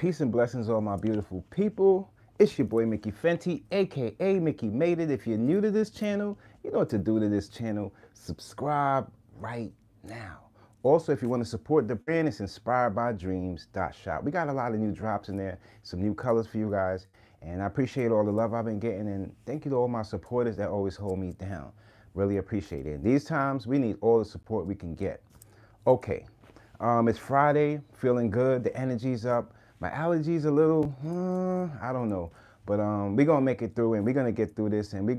Peace and blessings, all my beautiful people. It's your boy Mickey Fenty, aka Mickey Made It. If you're new to this channel, you know what to do to this channel. Subscribe right now. Also, if you want to support the brand, it's inspired by dreams.shop. We got a lot of new drops in there, some new colors for you guys. And I appreciate all the love I've been getting. And thank you to all my supporters that always hold me down. Really appreciate it. In these times, we need all the support we can get. Okay, it's Friday, feeling good. The energy's up. My allergies a little, I don't know, but we're gonna make it through, and we're gonna get through this, and we're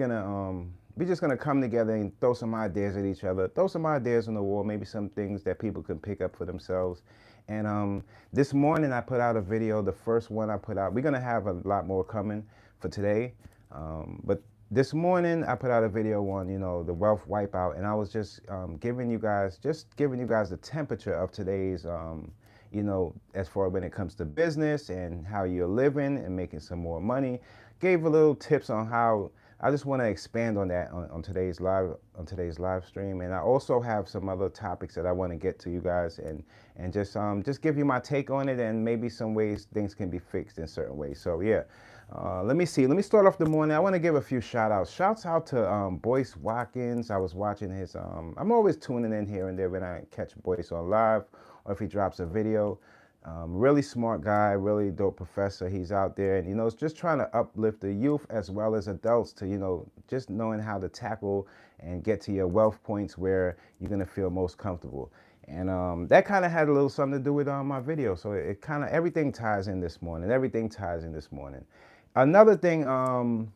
just gonna come together and throw some ideas at each other, throw some ideas on the wall, maybe some things that people can pick up for themselves. And this morning I put out a video, the first one I put out. We're gonna have a lot more coming for today, but this morning I put out a video on, the wealth wipeout, and I was just giving you guys the temperature of today's as far when it comes to business and how you're living and making some more money. Gave a little tips on how. I just want to expand on that on today's live stream, and I also have some other topics that I want to get to you guys, and just give you my take on it, and maybe some ways things can be fixed in certain ways. So yeah, let me start off the morning. I want to give a few shouts out to Boyce Watkins. I was watching his I'm always tuning in here and there when I catch Boyce on live, or if he drops a video. Really smart guy, really dope professor. He's out there, and it's just trying to uplift the youth as well as adults to just knowing how to tackle and get to your wealth points where you're gonna feel most comfortable. And that kind of had a little something to do with my video. So it kind of everything ties in this morning. Another thing, I'm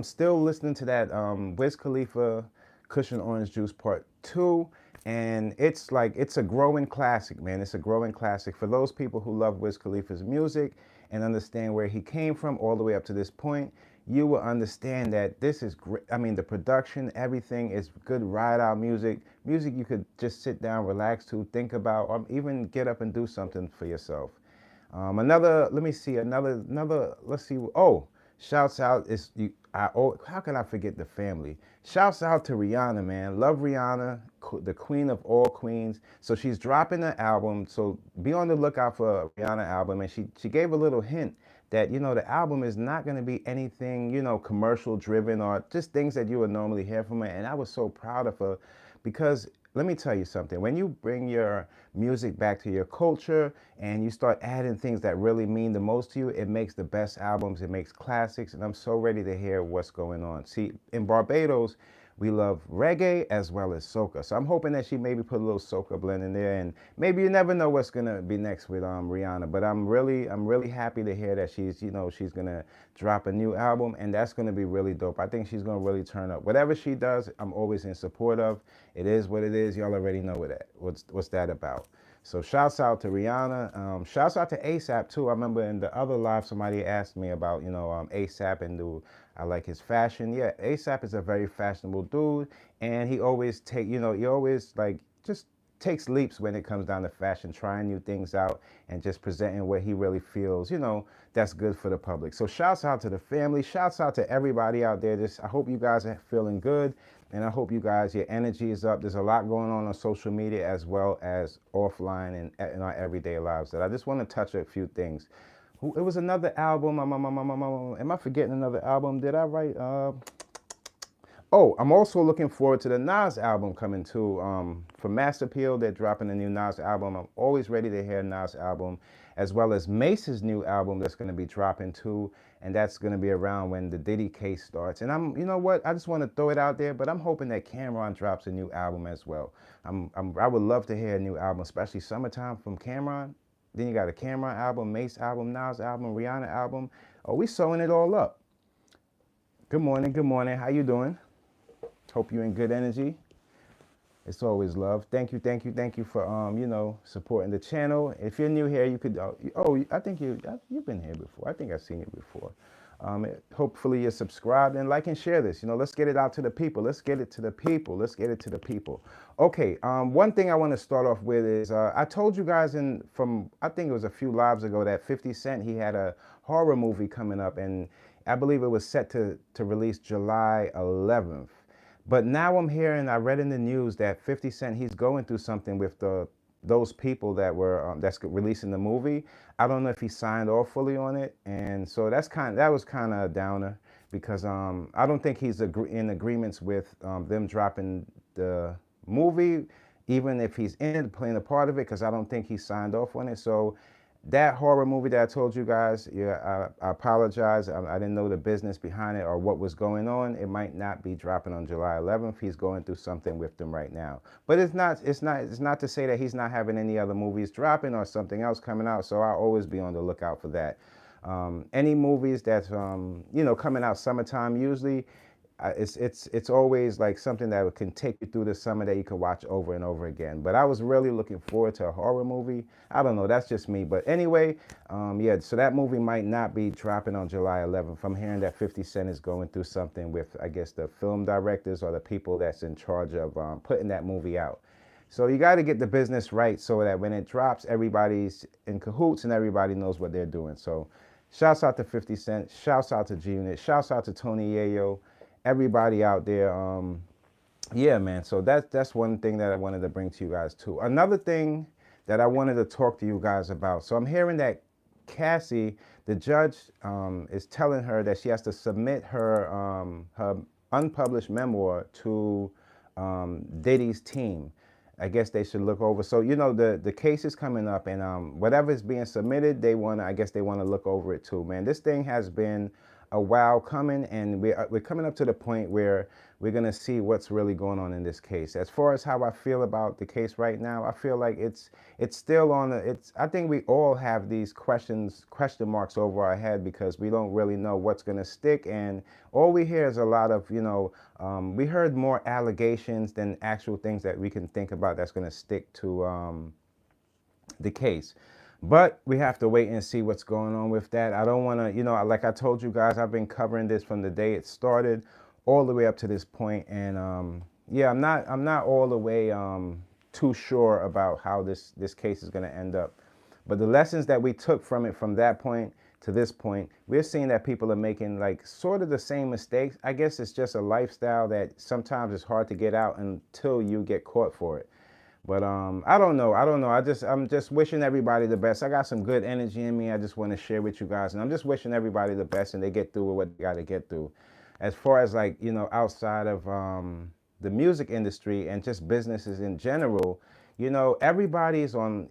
still listening to that Wiz Khalifa Cushion Orange Juice Part 2. And it's a growing classic, man. It's a growing classic for those people who love Wiz Khalifa's music and understand where he came from all the way up to this point. You will understand that this is great. I mean, the production, everything is good ride out music you could just sit down, relax to, think about, or even get up and do something for yourself. Let's see. Oh, shouts out how can I forget the family? Shouts out to Rihanna, man. Love Rihanna, the queen of all queens. So she's dropping an album. So be on the lookout for a Rihanna album. And she gave a little hint that, the album is not going to be anything, commercial driven or just things that you would normally hear from her. And I was so proud of her because let me tell you something. When you bring your music back to your culture and you start adding things that really mean the most to you, it makes the best albums, it makes classics, and I'm so ready to hear what's going on. See, in Barbados, we love reggae as well as soca. So I'm hoping that she maybe put a little soca blend in there, and maybe you never know what's gonna be next with Rihanna. But I'm really happy to hear that she's gonna drop a new album, and that's gonna be really dope. I think she's gonna really turn up. Whatever she does, I'm always in support of. It is what it is. Y'all already know what's that about. So shouts out to Rihanna. Shouts out to ASAP too. I remember in the other live somebody asked me about ASAP and I like his fashion. Yeah, ASAP is a very fashionable dude, and he always just takes leaps when it comes down to fashion, trying new things out and just presenting what he really feels, that's good for the public. So shouts out to the family, shouts out to everybody out there. I hope you guys are feeling good, and I hope your energy is up. There's a lot going on social media as well as offline and in our everyday lives that I just want to touch a few things. It was another album. Am I forgetting another album? Did I write? Oh, I'm also looking forward to the Nas album coming too. For Mass Appeal, they're dropping a new Nas album. I'm always ready to hear Nas album, as well as Mace's new album that's going to be dropping too, and that's going to be around when the Diddy case starts. And you know what? I just want to throw it out there, but I'm hoping that Cameron drops a new album as well. I would love to hear a new album, especially summertime from Cameron. Then you got a Cameron album, Mace album, Nas album, Rihanna album. Oh, we sewing it all up. Good morning. How you doing? Hope you're in good energy. It's always love. Thank you for supporting the channel. If you're new here, you could I think you've been here before. I think I've seen you before. Hopefully you're subscribed and like and share this. Let's get it out to the people. Let's get it to the people. Okay, one thing I want to start off with is I told you guys I think it was a few lives ago that 50 Cent, he had a horror movie coming up, and I believe it was set to release July 11th. But now I'm hearing, I read in the news that 50 Cent, he's going through something with the those people that were that's releasing the movie. I don't know if he signed off fully on it, and so that was kind of a downer because I don't think he's in agreements with them dropping the movie, even if he's in it playing a part of it, because I don't think he signed off on it. So that horror movie that I told you guys, yeah, I apologize. I didn't know the business behind it or what was going on. It might not be dropping on July 11th. He's going through something with them right now. But it's not to say that he's not having any other movies dropping or something else coming out. So I'll always be on the lookout for that. Any movies that's coming out summertime usually, it's always like something that can take you through the summer that you can watch over and over again. But I was really looking forward to a horror movie. I don't know, that's just me. But anyway, yeah, so that movie might not be dropping on July 11th. I'm hearing that 50 Cent is going through something with, I guess, the film directors or the people that's in charge of putting that movie out. So you got to get the business right so that when it drops, everybody's in cahoots and everybody knows what they're doing. So shouts out to 50 Cent, shouts out to G-Unit, shouts out to Tony Yayo, everybody out there. Yeah, man. So that's one thing that I wanted to bring to you guys too. Another thing that I wanted to talk to you guys about. So I'm hearing that Cassie, the judge, is telling her that she has to submit her unpublished memoir to Diddy's team. I guess they should look over. So the case is coming up, and whatever is being submitted, I guess they want to look over it too, man. This thing has been a while coming, and we're coming up to the point where we're gonna see what's really going on in this case. As far as how I feel about the case right now, I feel like it's still on I think we all have these question marks over our head because we don't really know what's gonna stick, and all we hear is a lot of we heard more allegations than actual things that we can think about that's gonna stick to the case. But we have to wait and see what's going on with that. I don't want to, like I told you guys, I've been covering this from the day it started all the way up to this point. And yeah, I'm not all the way too sure about how this case is going to end up. But the lessons that we took from it from that point to this point, we're seeing that people are making like sort of the same mistakes. I guess it's just a lifestyle that sometimes it's hard to get out until you get caught for it. But I don't know. I'm just wishing everybody the best. I got some good energy in me. I just want to share with you guys, and I'm just wishing everybody the best, and they get through what they got to get through. As far as like outside of the music industry and just businesses in general, everybody's on.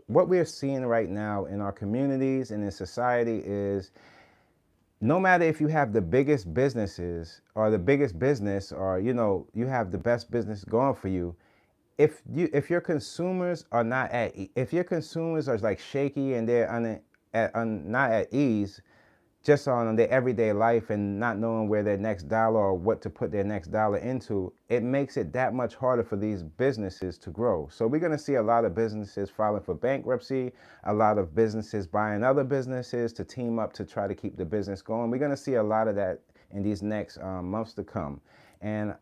What we're seeing right now in our communities and in society is, no matter if you have the biggest businesses or the biggest business, or you have the best business going for you, if your consumers are if your consumers are like shaky and they're not at ease just on their everyday life and not knowing where their next dollar or what to put their next dollar into, it makes it that much harder for these businesses to grow. So we're going to see a lot of businesses filing for bankruptcy, a lot of businesses buying other businesses to team up to try to keep the business going. We're going to see a lot of that in these next months to come. And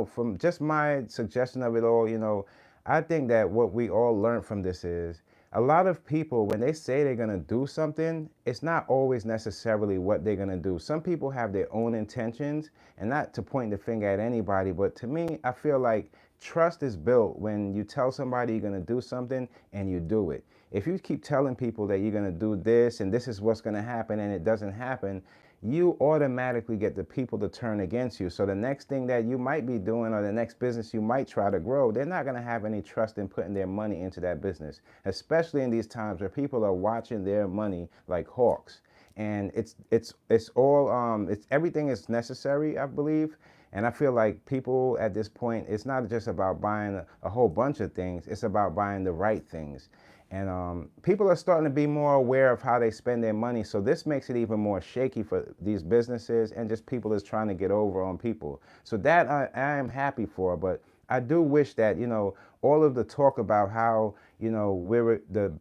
from just my suggestion of it all, I think that what we all learned from this is a lot of people, when they say they're going to do something, it's not always necessarily what they're going to do. Some people have their own intentions, and not to point the finger at anybody, but to me, I feel like trust is built when you tell somebody you're going to do something and you do it. If you keep telling people that you're going to do this and this is what's going to happen and it doesn't happen, you automatically get the people to turn against you. So the next thing that you might be doing or the next business you might try to grow, they're not going to have any trust in putting their money into that business, especially in these times where people are watching their money like hawks. And it's all everything is necessary, I believe. And I feel like people at this point, it's not just about buying a whole bunch of things, it's about buying the right things. And people are starting to be more aware of how they spend their money. So this makes it even more shaky for these businesses and just people is trying to get over on people. So that I am happy for. But I do wish that, all of the talk about how, the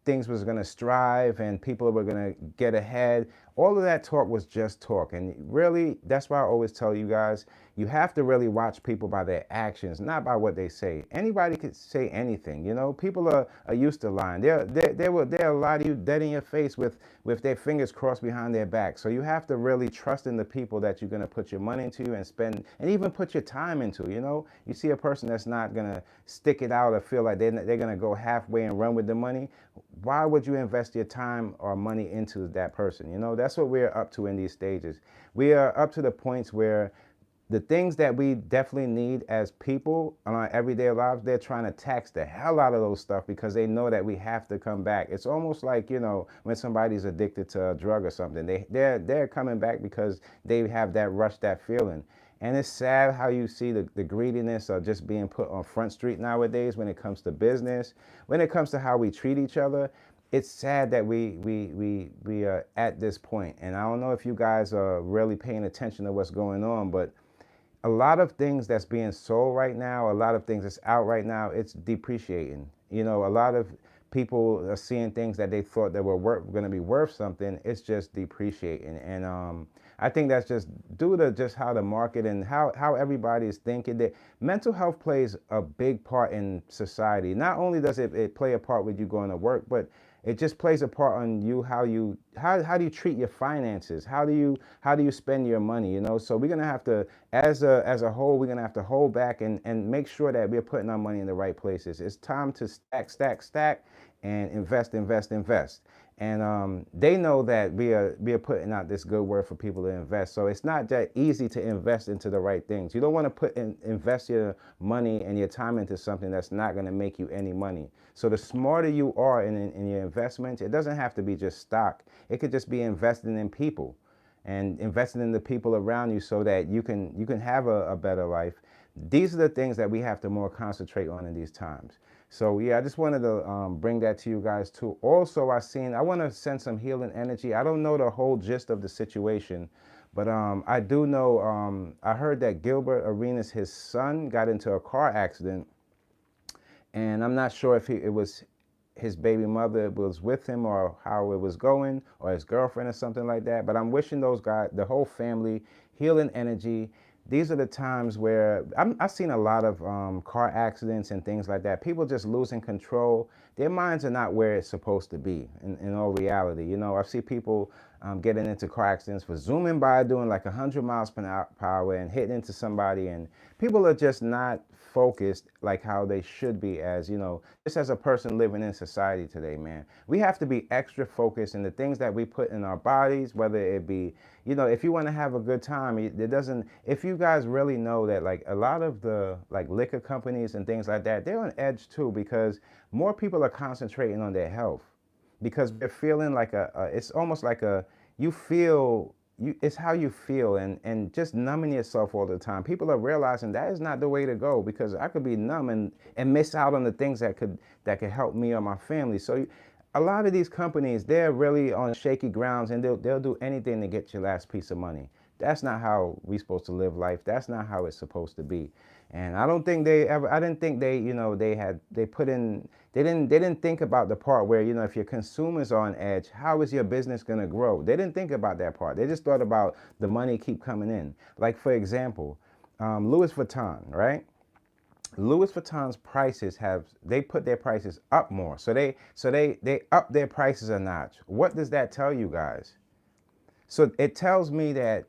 things was going to strive and people were going to get ahead, All of that talk was just talk. And really, that's why I always tell you guys, you have to really watch people by their actions, not by what they say. Anybody could say anything, you know. People are used to lying. They'll lie to you dead in your face with their fingers crossed behind their back. So you have to really trust in the people that you're gonna put your money into and spend, and even put your time into. You know, you see a person that's not gonna stick it out or feel like they're gonna go halfway and run with the money. Why would you invest your time or money into that person? You know, that's what we're up to in these stages. We are up to the points where the things that we definitely need as people in our everyday lives, they're trying to tax the hell out of those stuff because they know that we have to come back. It's almost like, you know, when somebody's addicted to a drug or something, they're coming back because they have that rush, that feeling. And it's sad how you see the greediness of just being put on Front Street nowadays when it comes to business, when it comes to how we treat each other. It's sad that we are at this point. And I don't know if you guys are really paying attention to what's going on, but a lot of things that's being sold right now, a lot of things that's out right now, it's depreciating. You know, a lot of people are seeing things that they thought that were going to be worth something. It's just depreciating. And I think that's just due to just how the market and how everybody is thinking. That mental health plays a big part in society. Not only does it play a part with you going to work, but it just plays a part on you, how do you treat your finances? How do you spend your money? You know, so we're gonna have to, as a whole, we're gonna have to hold back and make sure that we're putting our money in the right places. It's time to stack, and invest. And they know that we are putting out this good word for people to invest. So it's not that easy to invest into the right things. You don't want to invest your money and your time into something that's not going to make you any money. So the smarter you are in your investments, it doesn't have to be just stock. It could just be investing in people and investing in the people around you so that you can have a better life. These are the things that we have to more concentrate on in these times. So yeah, I just wanted to bring that to you guys too. Also, I want to send some healing energy. I don't know the whole gist of the situation, but I do know, I heard that Gilbert Arenas, his son, got into a car accident, and I'm not sure if it was his baby mother was with him or how it was going, or his girlfriend or something like that. But I'm wishing those guys, the whole family, healing energy. These are the times where I've seen a lot of car accidents and things like that. People just losing control. Their minds are not where it's supposed to be in all reality. You know, I see people getting into car accidents for zooming by, doing like 100 miles per hour and hitting into somebody. And people are just not focused like how they should be, as, you know, just as a person living in society today, man. We have to be extra focused in the things that we put in our bodies, whether it be, you know, if you want to have a good time, it doesn't, if you guys really know that, like, a lot of the like liquor companies and things like that, they're on edge too, because more people are concentrating on their health, because they're feeling like it's almost like you feel, it's how you feel, and just numbing yourself all the time. People are realizing that is not the way to go, because I could be numb and miss out on the things that could help me or my family. So a lot of these companies, they're really on shaky grounds, and they'll do anything to get your last piece of money. That's not how we're supposed to live life. That's not how it's supposed to be. And I didn't think they, you know, they didn't think about the part where, you know, if your consumers are on edge, how is your business going to grow? They didn't think about that part. They just thought about the money keep coming in. Like, for example, Louis Vuitton, right? Louis Vuitton's prices they put their prices up more. So they up their prices a notch. What does that tell you guys? So it tells me that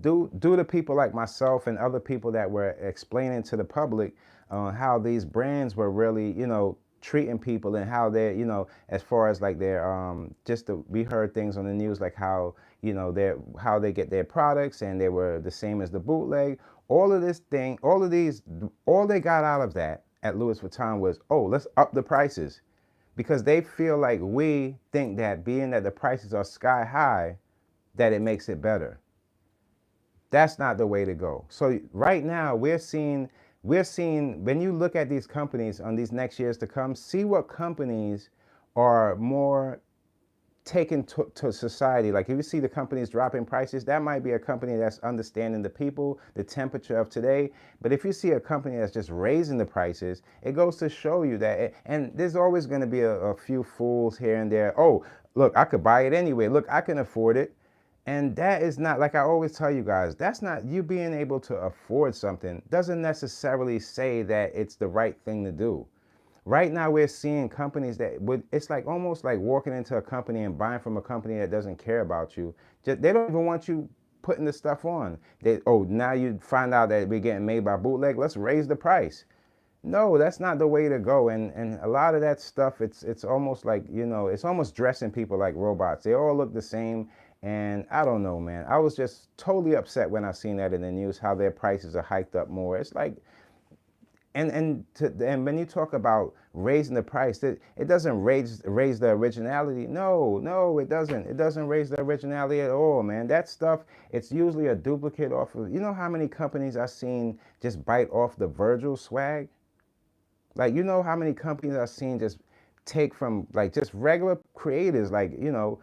due to people like myself and other people that were explaining to the public how these brands were really, you know, treating people, and how they're, you know, as far as like their we heard things on the news like how, you know, how they get their products, and they were the same as the bootleg. All they got out of that at Louis Vuitton was, oh, let's up the prices, because they feel like we think that being that the prices are sky high, that it makes it better. That's not the way to go. So right now we're seeing, when you look at these companies on these next years to come, see what companies are more taken to society. Like, if you see the companies dropping prices, that might be a company that's understanding the people, the temperature of today. But if you see a company that's just raising the prices, it goes to show you that, and there's always going to be a few fools here and there. Oh, look, I could buy it anyway. Look, I can afford it. And that is not, like I always tell you guys, that's not, you being able to afford something doesn't necessarily say that it's the right thing to do. Right now we're seeing companies that would, it's like almost like walking into a company and buying from a company that doesn't care about you. Just, they don't even want you putting the stuff on. They, oh, now you find out that we're getting made by bootleg, let's raise the price. No, that's not the way to go. And a lot of that stuff, it's almost like, you know, it's almost dressing people like robots. They all look the same. And I don't know, man. I was just totally upset when I seen that in the news, how their prices are hiked up more. It's like, and when you talk about raising the price, it doesn't raise the originality. No, it doesn't. It doesn't raise the originality at all, man. That stuff, it's usually a duplicate off of, you know how many companies I've seen just bite off the Virgil swag? Like, you know how many companies I've seen just take from like just regular creators, like, you know,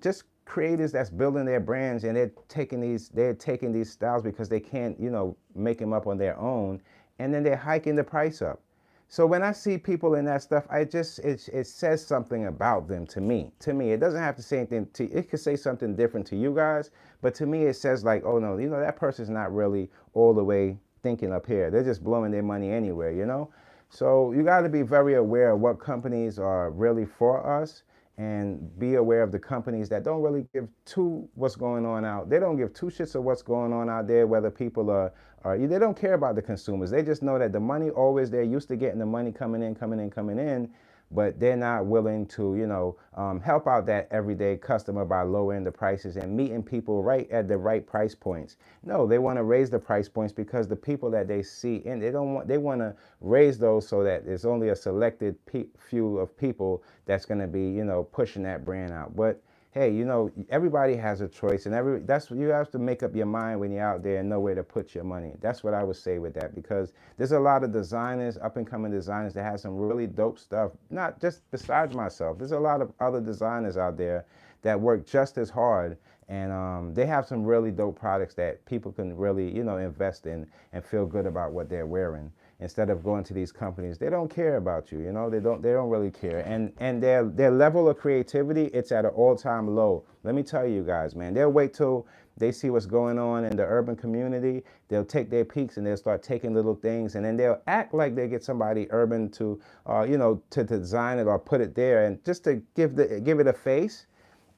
just creators that's building their brands, and they're taking these styles because they can't, you know, make them up on their own, and then they're hiking the price up. So when I see people in that stuff, I just, it says something about them to me. To me, it doesn't have to say anything to, it could say something different to you guys, but to me it says like, oh no, you know, that person's not really all the way thinking up here. They're just blowing their money anywhere, you know? So you got to be very aware of what companies are really for us, and be aware of the companies that don't really give two what's going on out. They don't give two shits of what's going on out there, whether people are, they don't care about the consumers. They just know that the money always, they're used to getting the money coming in, coming in, coming in, but they're not willing to, you know, help out that everyday customer by lowering the prices and meeting people right at the right price points. No, they want to raise the price points because the people that they see, and they want to raise those so that there's only a selected few of people that's going to be, you know, pushing that brand out. But hey, you know, everybody has a choice, and that's what you have to make up your mind when you're out there and know where to put your money. That's what I would say with that, because there's a lot of designers, up and coming designers, that have some really dope stuff. Not just besides myself, there's a lot of other designers out there that work just as hard, and they have some really dope products that people can really, you know, invest in and feel good about what they're wearing. Instead of going to these companies, they don't care about you, you know, they don't really care. And their level of creativity, it's at an all-time low. Let me tell you guys, man, they'll wait till they see what's going on in the urban community. They'll take their peaks and they'll start taking little things, and then they'll act like they get somebody urban to, you know, to design it or put it there, and just to give it a face.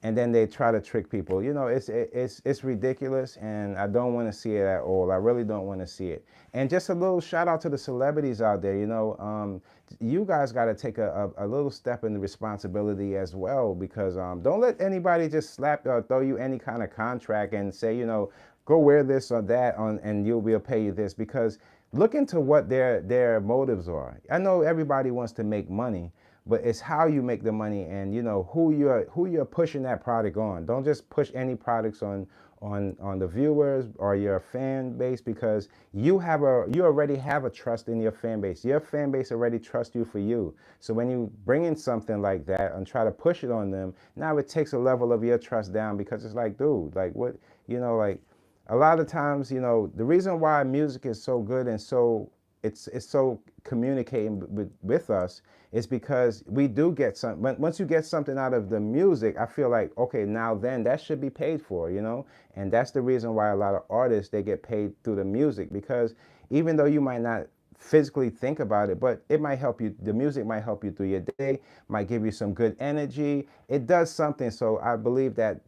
And then they try to trick people. You know, it's ridiculous, and I don't want to see it at all. I really don't want to see it. And just a little shout out to the celebrities out there. You know, you guys got to take a little step in the responsibility as well, because don't let anybody just slap or throw you any kind of contract and say, you know, go wear this or that on, and we'll pay you this, because look into what their motives are. I know everybody wants to make money, but it's how you make the money, and you know who you're pushing that product on. Don't just push any products on the viewers or your fan base, because you already have a trust in your fan base. Your fan base already trusts you for you. So when you bring in something like that and try to push it on them, now it takes a level of your trust down, because it's like, dude, like what, you know, like a lot of times, you know, the reason why music is so good and so it's so communicating with us is because we do get some. Once you get something out of the music, I feel like, okay, now then that should be paid for, you know. And that's the reason why a lot of artists, they get paid through the music, because even though you might not physically think about it, but it might help you. The music might help you through your day, might give you some good energy. It does something. So I believe that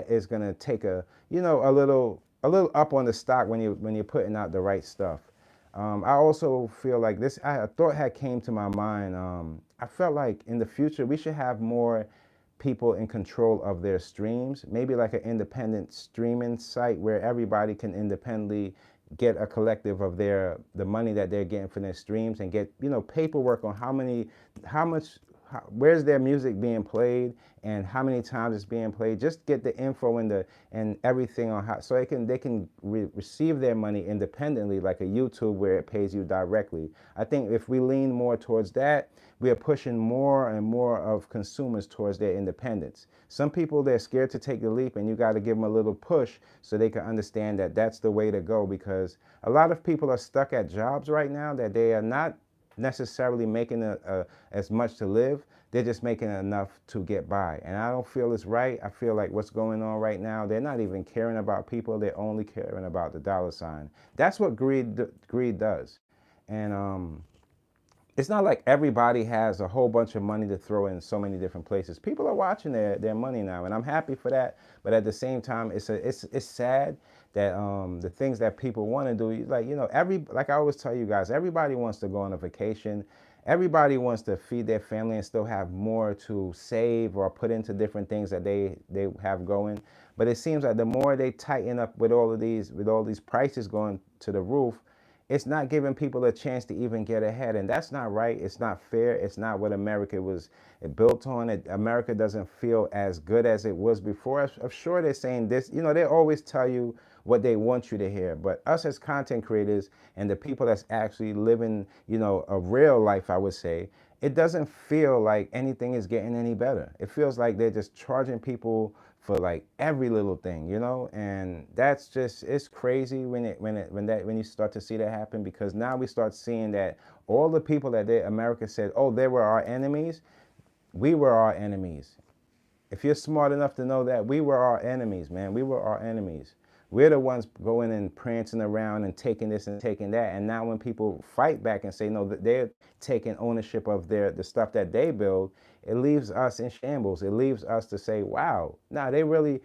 is gonna take a, you know, a little up on the stock when you're putting out the right stuff. I also feel like this, a thought had came to my mind. I felt like in the future we should have more people in control of their streams, maybe like an independent streaming site where everybody can independently get a collective of the money that they're getting for their streams, and get, you know, paperwork on where's their music being played and how many times it's being played. Just get the info and everything on how, so they can receive their money independently, like a YouTube where it pays you directly. I think if we lean more towards that, we are pushing more and more of consumers towards their independence. Some people, they're scared to take the leap, and you got to give them a little push so they can understand that that's the way to go, because a lot of people are stuck at jobs right now that they are not necessarily making as much to live. They're just making enough to get by. And I don't feel it's right. I feel like what's going on right now, they're not even caring about people. They're only caring about the dollar sign. That's what greed does. And it's not like everybody has a whole bunch of money to throw in so many different places. People are watching their money now, and I'm happy for that. But at the same time, it's sad that the things that people want to do, like, you know, like I always tell you guys, everybody wants to go on a vacation. Everybody wants to feed their family and still have more to save or put into different things that they have going. But it seems like the more they tighten up with all these prices going to the roof, it's not giving people a chance to even get ahead. And that's not right. It's not fair. It's not what America was built on. America doesn't feel as good as it was before. I'm sure they're saying this, you know, they always tell you what they want you to hear. But us as content creators and the people that's actually living, you know, a real life, I would say, it doesn't feel like anything is getting any better. It feels like they're just charging people for like every little thing, you know, and that's just, it's crazy when you start to see that happen, because now we start seeing that all the people that America said, oh, they were our enemies, we were our enemies. If you're smart enough to know that, we were our enemies, man. We were our enemies. We're the ones going and prancing around and taking this and taking that. And now when people fight back and say, no, that they're taking ownership of the stuff that they build, it leaves us in shambles. It leaves us to say, wow, nah, no,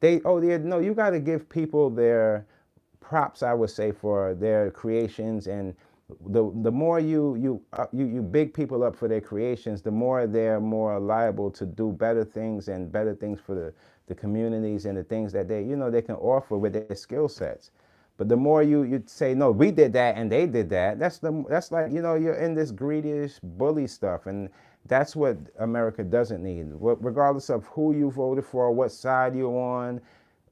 you got to give people their props, I would say, for their creations. And the more you big people up for their creations, the more they're more liable to do better things and better things for the communities and the things that they can offer with their skill sets. But the more you say, no, we did that and they did that, that's like, you know, you're in this greedish bully stuff. And that's what America doesn't need. Regardless of who you voted for, what side you're on,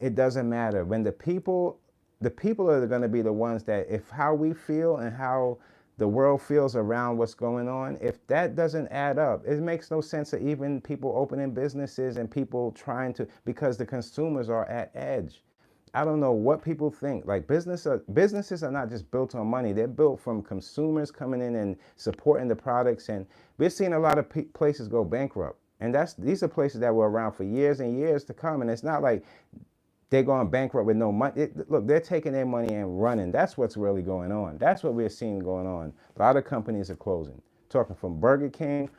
it doesn't matter. When the people are going to be the ones that, if how we feel and how the world feels around what's going on, if that doesn't add up, it makes no sense to even people opening businesses and people trying to, because the consumers are at edge. I don't know what people think. Like businesses are not just built on money. They're built from consumers coming in and supporting the products. And we're seeing a lot of places go bankrupt. And these are places that were around for years and years to come. And it's not like they're going bankrupt with no money. Look, they're taking their money and running. That's what's really going on. That's what we're seeing going on. A lot of companies are closing. Talking from Burger King,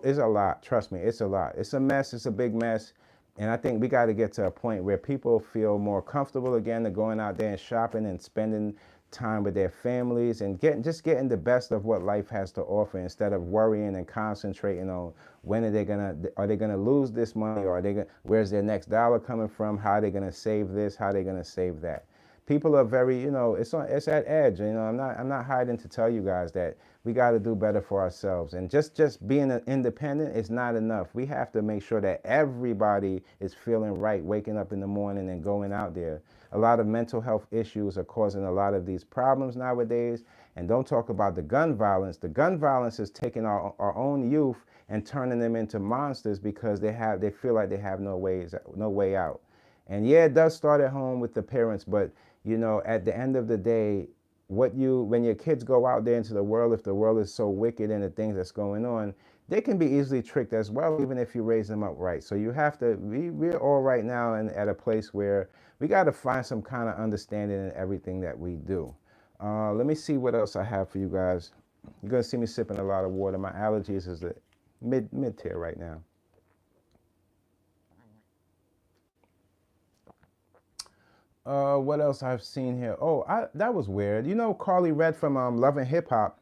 it's a lot. Trust me, it's a lot. It's a mess. It's a big mess. And I think we got to get to a point where people feel more comfortable again to going out there and shopping and spending time with their families and getting the best of what life has to offer, instead of worrying and concentrating on when are they gonna lose this money, or where's their next dollar coming from, how are they gonna save this, how are they gonna save that. People are very, you know, it's at edge. You know, I'm not hiding to tell you guys that we got to do better for ourselves. And just being independent is not enough. We have to make sure that everybody is feeling right, waking up in the morning and going out there. A lot of mental health issues are causing a lot of these problems nowadays. And don't talk about the gun violence. The gun violence is taking our own youth and turning them into monsters because they feel like they have no way out. And yeah, it does start at home with the parents, but you know, at the end of the day, when your kids go out there into the world, if the world is so wicked and the things that's going on, they can be easily tricked as well, even if you raise them up right. So you have to, we're all right now at a place where we got to find some kind of understanding in everything that we do. Let me see what else I have for you guys. You're going to see me sipping a lot of water. My allergies is the mid-tier right now. What else I've seen here? Oh, that was weird. You know, Karlie Redd from Love and Hip Hop.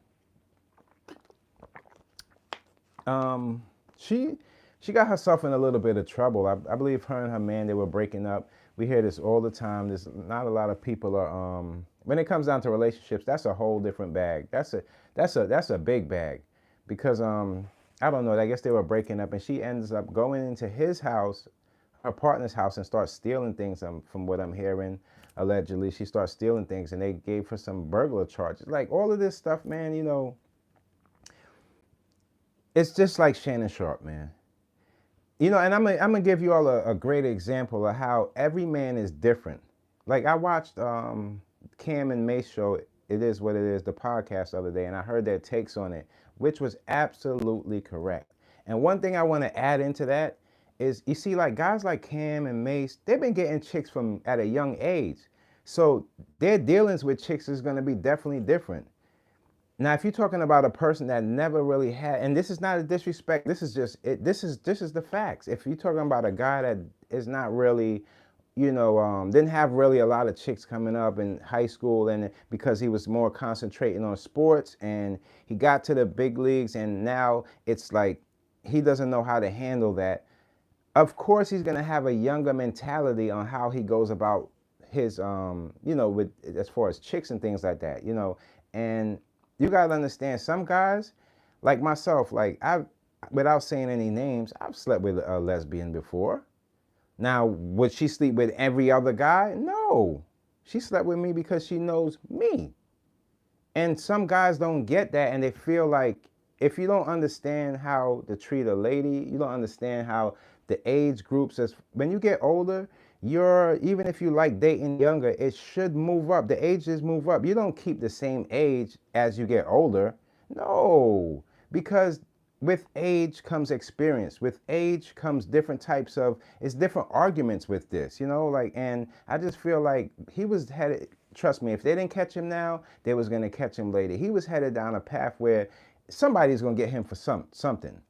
She got herself in a little bit of trouble. I believe her and her man, they were breaking up. We hear this all the time. There's not a lot of people are when it comes down to relationships, that's a whole different bag. That's a big bag, because I don't know. I guess they were breaking up, and she ends up going into his house, her partner's house, and starts stealing things. From what I'm hearing, allegedly, she starts stealing things, and they gave her some burglar charges. Like all of this stuff, man. You know, it's just like Shannon Sharp, man. You know, and I'm gonna give you all a great example of how every man is different. Like I watched Cam and Mace show. It Is What It Is, the podcast the other day, and I heard their takes on it, which was absolutely correct. And one thing I want to add into that is, you see, like guys like Cam and Mace, they've been getting chicks from at a young age. So their dealings with chicks is going to be definitely different. Now, if you're talking about a person that never really had, and this is not a disrespect, this is just it. This is the facts. If you're talking about a guy that is not really, didn't have really a lot of chicks coming up in high school, and because he was more concentrating on sports, and he got to the big leagues, and now it's like he doesn't know how to handle that. Of course, he's gonna have a younger mentality on how he goes about his, with as far as chicks and things like that, and you gotta understand, some guys, like myself, like without saying any names, I've slept with a lesbian before. Now, would she sleep with every other guy? No. She slept with me because she knows me. And some guys don't get that, and they feel like if you don't understand how to treat a lady, you don't understand how the age groups, as when you get older, even if you like dating younger, it should move up. The ages move up. You don't keep the same age as you get older. No, because with age comes experience. With age comes different types of, it's different arguments with this, and I just feel like he was headed, trust me, if they didn't catch him now, they was going to catch him later. He was headed down a path where somebody's going to get him for something.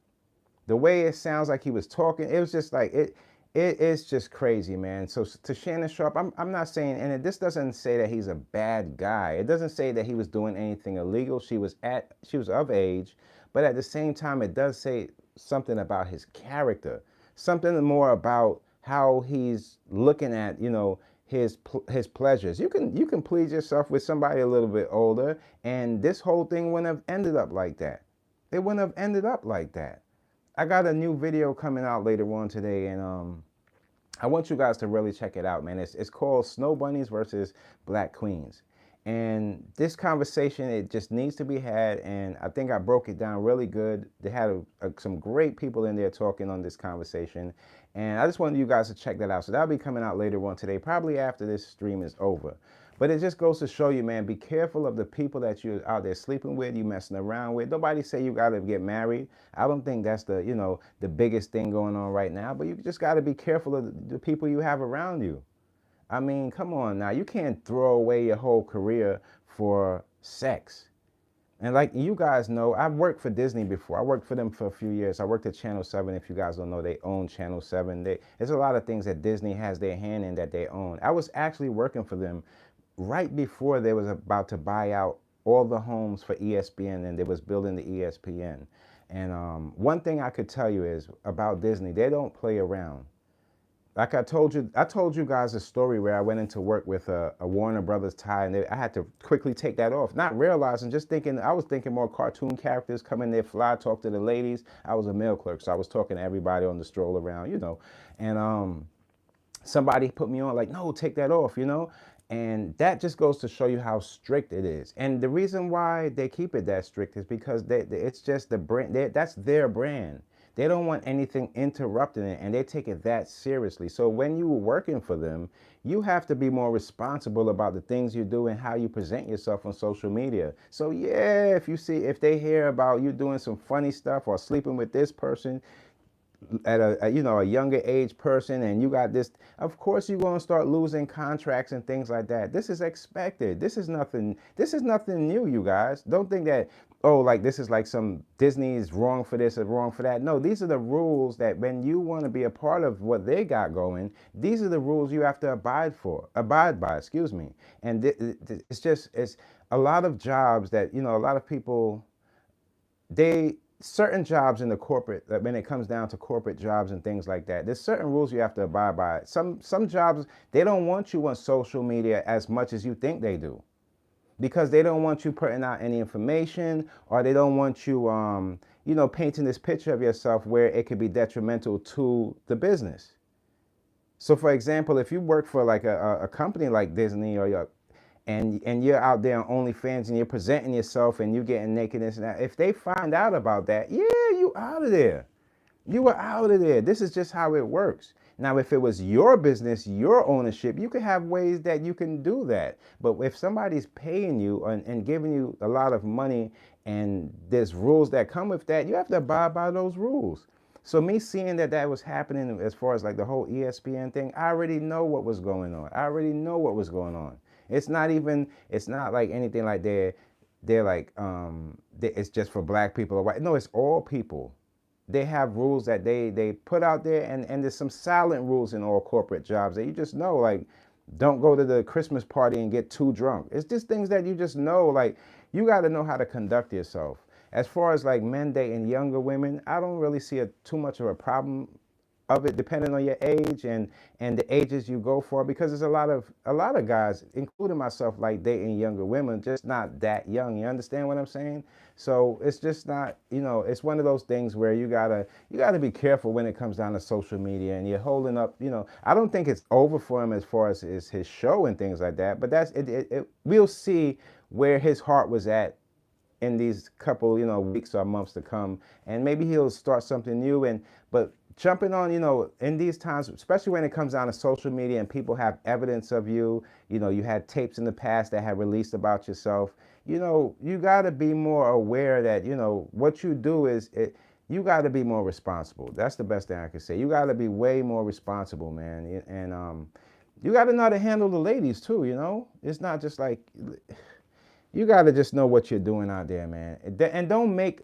The way it sounds like he was talking, it was just like, it is just crazy, man. So to Shannon Sharpe, I'm not saying, and this doesn't say that he's a bad guy. It doesn't say that he was doing anything illegal. She was of age, but at the same time, it does say something about his character, something more about how he's looking at, his pleasures. You can please yourself with somebody a little bit older, and this whole thing wouldn't have ended up like that. It wouldn't have ended up like that. I got a new video coming out later on today, and I want you guys to really check it out, man. It's called Snow Bunnies versus Black Queens. And this conversation, it just needs to be had, and I think I broke it down really good. They had some great people in there talking on this conversation, and I just wanted you guys to check that out. So that'll be coming out later on today, probably after this stream is over. But it just goes to show you, man, be careful of the people that you're out there sleeping with, you messing around with. Nobody say you gotta get married. I don't think that's the biggest thing going on right now, but you just gotta be careful of the people you have around you. I mean, come on now. You can't throw away your whole career for sex. And like you guys know, I've worked for Disney before. I worked for them for a few years. I worked at Channel 7. If you guys don't know, they own Channel 7. There's a lot of things that Disney has their hand in that they own. I was actually working for them right before they was about to buy out all the homes for ESPN, and they was building the ESPN. And one thing I could tell you is about Disney, they don't play around. Like I told you guys a story where I went into work with a Warner Brothers tie, and I had to quickly take that off, not realizing, just thinking, I was thinking more cartoon characters come in there, fly, talk to the ladies. I was a mail clerk, so I was talking to everybody on the stroll around, and somebody put me on like, no, take that off, and that just goes to show you how strict it is. And the reason why they keep it that strict is because it's just the brand, that's their brand. They don't want anything interrupting it, and they take it that seriously. So when you were working for them, you have to be more responsible about the things you do and how you present yourself on social media. So yeah, if they hear about you doing some funny stuff or sleeping with this person at a younger age person, and you got this, of course you're going to start losing contracts and things like that. This is expected. This is nothing new, you guys. Don't think that, oh, like this is like some Disney is wrong for this or wrong for that. No, these are the rules that when you want to be a part of what they got going, these are the rules you have to abide by, excuse me. And it's a lot of jobs that, a lot of people, certain jobs in the corporate, when it comes down to corporate jobs and things like that, there's certain rules you have to abide by. Some jobs, they don't want you on social media as much as you think they do, because they don't want you putting out any information, or they don't want you, painting this picture of yourself where it could be detrimental to the business. So for example, if you work for like a company like Disney, and you're out there on OnlyFans and you're presenting yourself and you're getting nakedness, and if they find out about that, yeah, you out of there. You were out of there. This is just how it works. Now, if it was your business, your ownership, you could have ways that you can do that. But if somebody's paying you and giving you a lot of money and there's rules that come with that, you have to abide by those rules. So me seeing that that was happening as far as like the whole ESPN thing, I already know what was going on. I already know what was going on. It's not like anything like they're like, it's just for black people or white. No, it's all people. They have rules that they put out there, and there's some silent rules in all corporate jobs that you just know, like, don't go to the Christmas party and get too drunk. It's just things that you just know, like, you got to know how to conduct yourself. As far as like men dating younger women, I don't really see too much of a problem of it, depending on your age and the ages you go for, because there's a lot of guys, including myself, like dating younger women, just not that young. You understand what I'm saying? So it's just not, it's one of those things where you gotta be careful when it comes down to social media, and you're holding up, I don't think it's over for him as far as his show and things like that, but that's it. We'll see where his heart was at in these couple, weeks or months to come, and maybe he'll start something new. But jumping on, in these times, especially when it comes down to social media and people have evidence of you, you had tapes in the past that had released about yourself, you got to be more aware that, what you do you got to be more responsible. That's the best thing I can say. You got to be way more responsible, man. And you got to know how to handle the ladies too, It's not just like, you got to just know what you're doing out there, man. And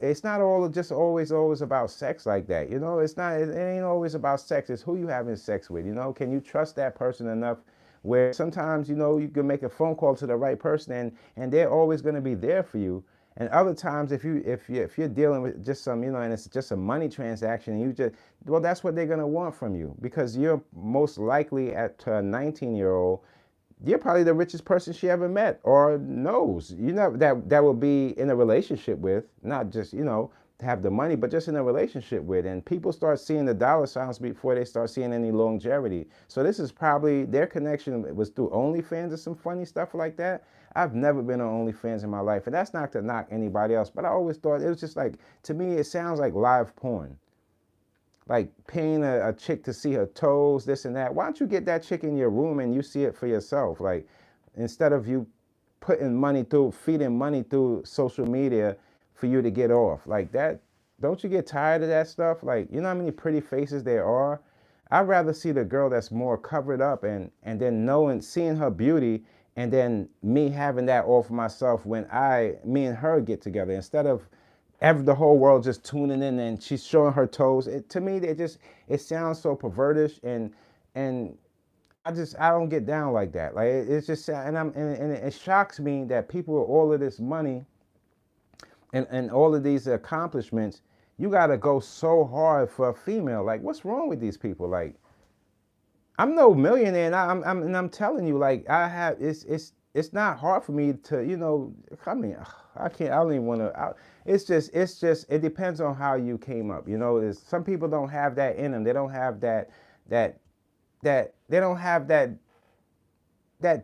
it's not always about sex like that. It ain't always about sex. It's who you having sex with. Can you trust that person enough where sometimes, you can make a phone call to the right person and they're always going to be there for you. And other times, if you're dealing with just some, and it's just a money transaction, and that's what they're going to want from you, because you're most likely to a 19-year-old, you're probably the richest person she ever met or knows. That will be in a relationship with, not just, to have the money, but just in a relationship with. And people start seeing the dollar signs before they start seeing any longevity. So this is probably their connection was through OnlyFans or some funny stuff like that. I've never been on OnlyFans in my life, and that's not to knock anybody else, but I always thought it was just like, to me, it sounds like live porn. Like paying a chick to see her toes, this and that. Why don't you get that chick in your room and you see it for yourself? Like, instead of you feeding money through social media for you to get off. Like that, don't you get tired of that stuff? Like, you know how many pretty faces there are? I'd rather see the girl that's more covered up and then seeing her beauty, and then me having that all for myself when me and her get together, instead of the whole world just tuning in and she's showing her toes. To me, it sounds so pervertish, and I don't get down like that. Like, it's just, and it shocks me that people with all of this money and all of these accomplishments, you got to go so hard for a female. Like, what's wrong with these people? Like, I'm no millionaire, and I'm telling you, like, it's not hard for me to, I mean, I don't even want to, it's just, it depends on how you came up. Some people don't have that in them. They don't have they don't have that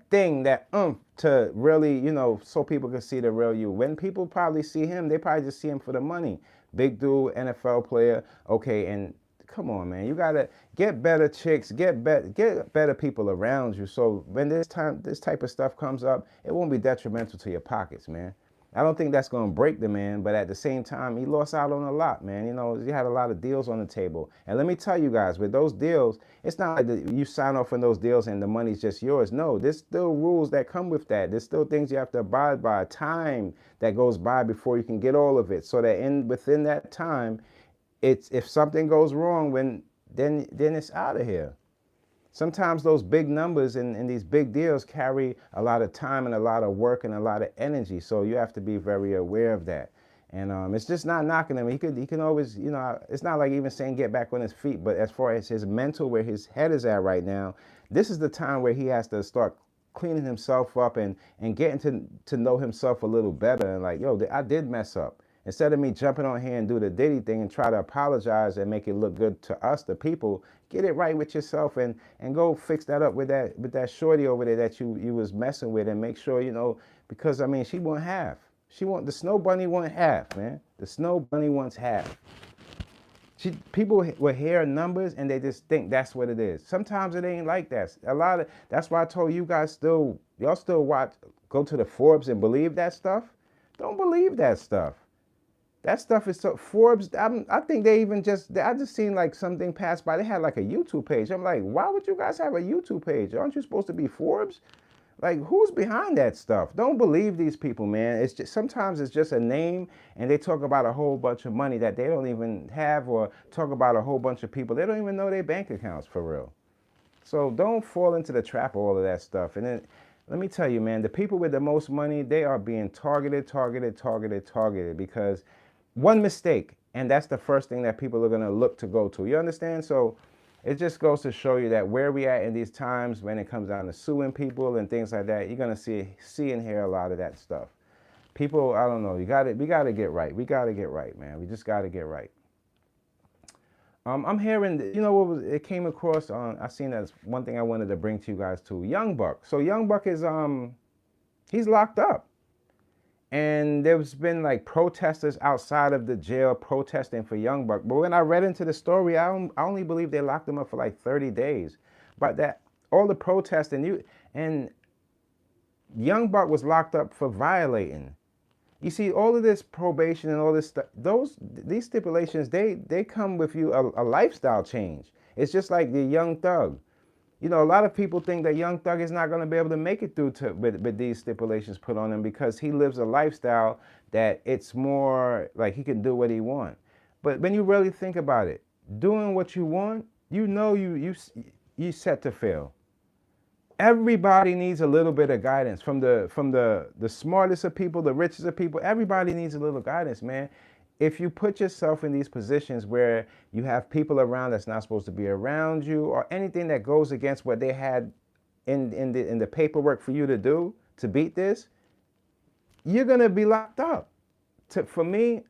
thing, that to really, so people can see the real you. When people probably see him, they probably just see him for the money. Big dude, NFL player. Okay, and come on, man, you gotta get better chicks, get better people around you, so when this type of stuff comes up, it won't be detrimental to your pockets, man. I don't think that's gonna break the man, but at the same time, he lost out on a lot, man. He had a lot of deals on the table, and let me tell you guys, with those deals, it's not like you sign off on those deals and the money's just yours. No, there's still rules that come with that. There's still things you have to abide by, time that goes by before you can get all of it, so that within that time, if something goes wrong, then it's out of here. Sometimes those big numbers and these big deals carry a lot of time and a lot of work and a lot of energy. So you have to be very aware of that. And it's just not knocking him. He can always, it's not like even saying get back on his feet, but as far as his mental, where his head is at right now, this is the time where he has to start cleaning himself up and getting to know himself a little better. And like, yo, I did mess up. Instead of me jumping on here and do the Diddy thing and try to apologize and make it look good to us, the people, get it right with yourself and go fix that up with that shorty over there that you was messing with, and make sure, because I mean, she won't have. The snow bunny won't have, man. The snow bunny wants half. People will hear numbers and they just think that's what it is. Sometimes it ain't like that. That's why I told you guys y'all still go to the Forbes and believe that stuff. Don't believe that stuff. That stuff is so Forbes. I think I just seen like something pass by. They had like a YouTube page. I'm like, why would you guys have a YouTube page? Aren't you supposed to be Forbes? Like, who's behind that stuff? Don't believe these people, man. It's just sometimes it's just a name, and they talk about a whole bunch of money that they don't even have, or talk about a whole bunch of people they don't even know their bank accounts for real. So don't fall into the trap of all of that stuff. And then let me tell you, man, the people with the most money, they are being targeted because one mistake, and that's the first thing that people are gonna look to go to. You understand? So it just goes to show you that where we at in these times when it comes down to suing people and things like that, you're gonna see and hear a lot of that stuff. People, I don't know, we gotta get right. We gotta get right, man. We just gotta get right. I'm hearing, you know what it came across on, I seen that's one thing I wanted to bring to you guys too. Young Buck. So Young Buck is he's locked up. And there's been like protesters outside of the jail protesting for Young Buck. But when I read into the story, I only believe they locked him up for like 30 days. But that all the protesting, and Young Buck was locked up for violating. You see, all of this probation and all this stuff, these stipulations, they come with you a lifestyle change. It's just like the Young Thug. You know, a lot of people think that Young Thug is not going to be able to make it through with these stipulations put on him because he lives a lifestyle that it's more like he can do what he wants. But when you really think about it, doing what you want, you know you set to fail. Everybody needs a little bit of guidance from the smartest of people, the richest of people. Everybody needs a little guidance, man. If you put yourself in these positions where you have people around that's not supposed to be around you, or anything that goes against what they had in the paperwork for you to do to beat this, you're gonna be locked up. For me,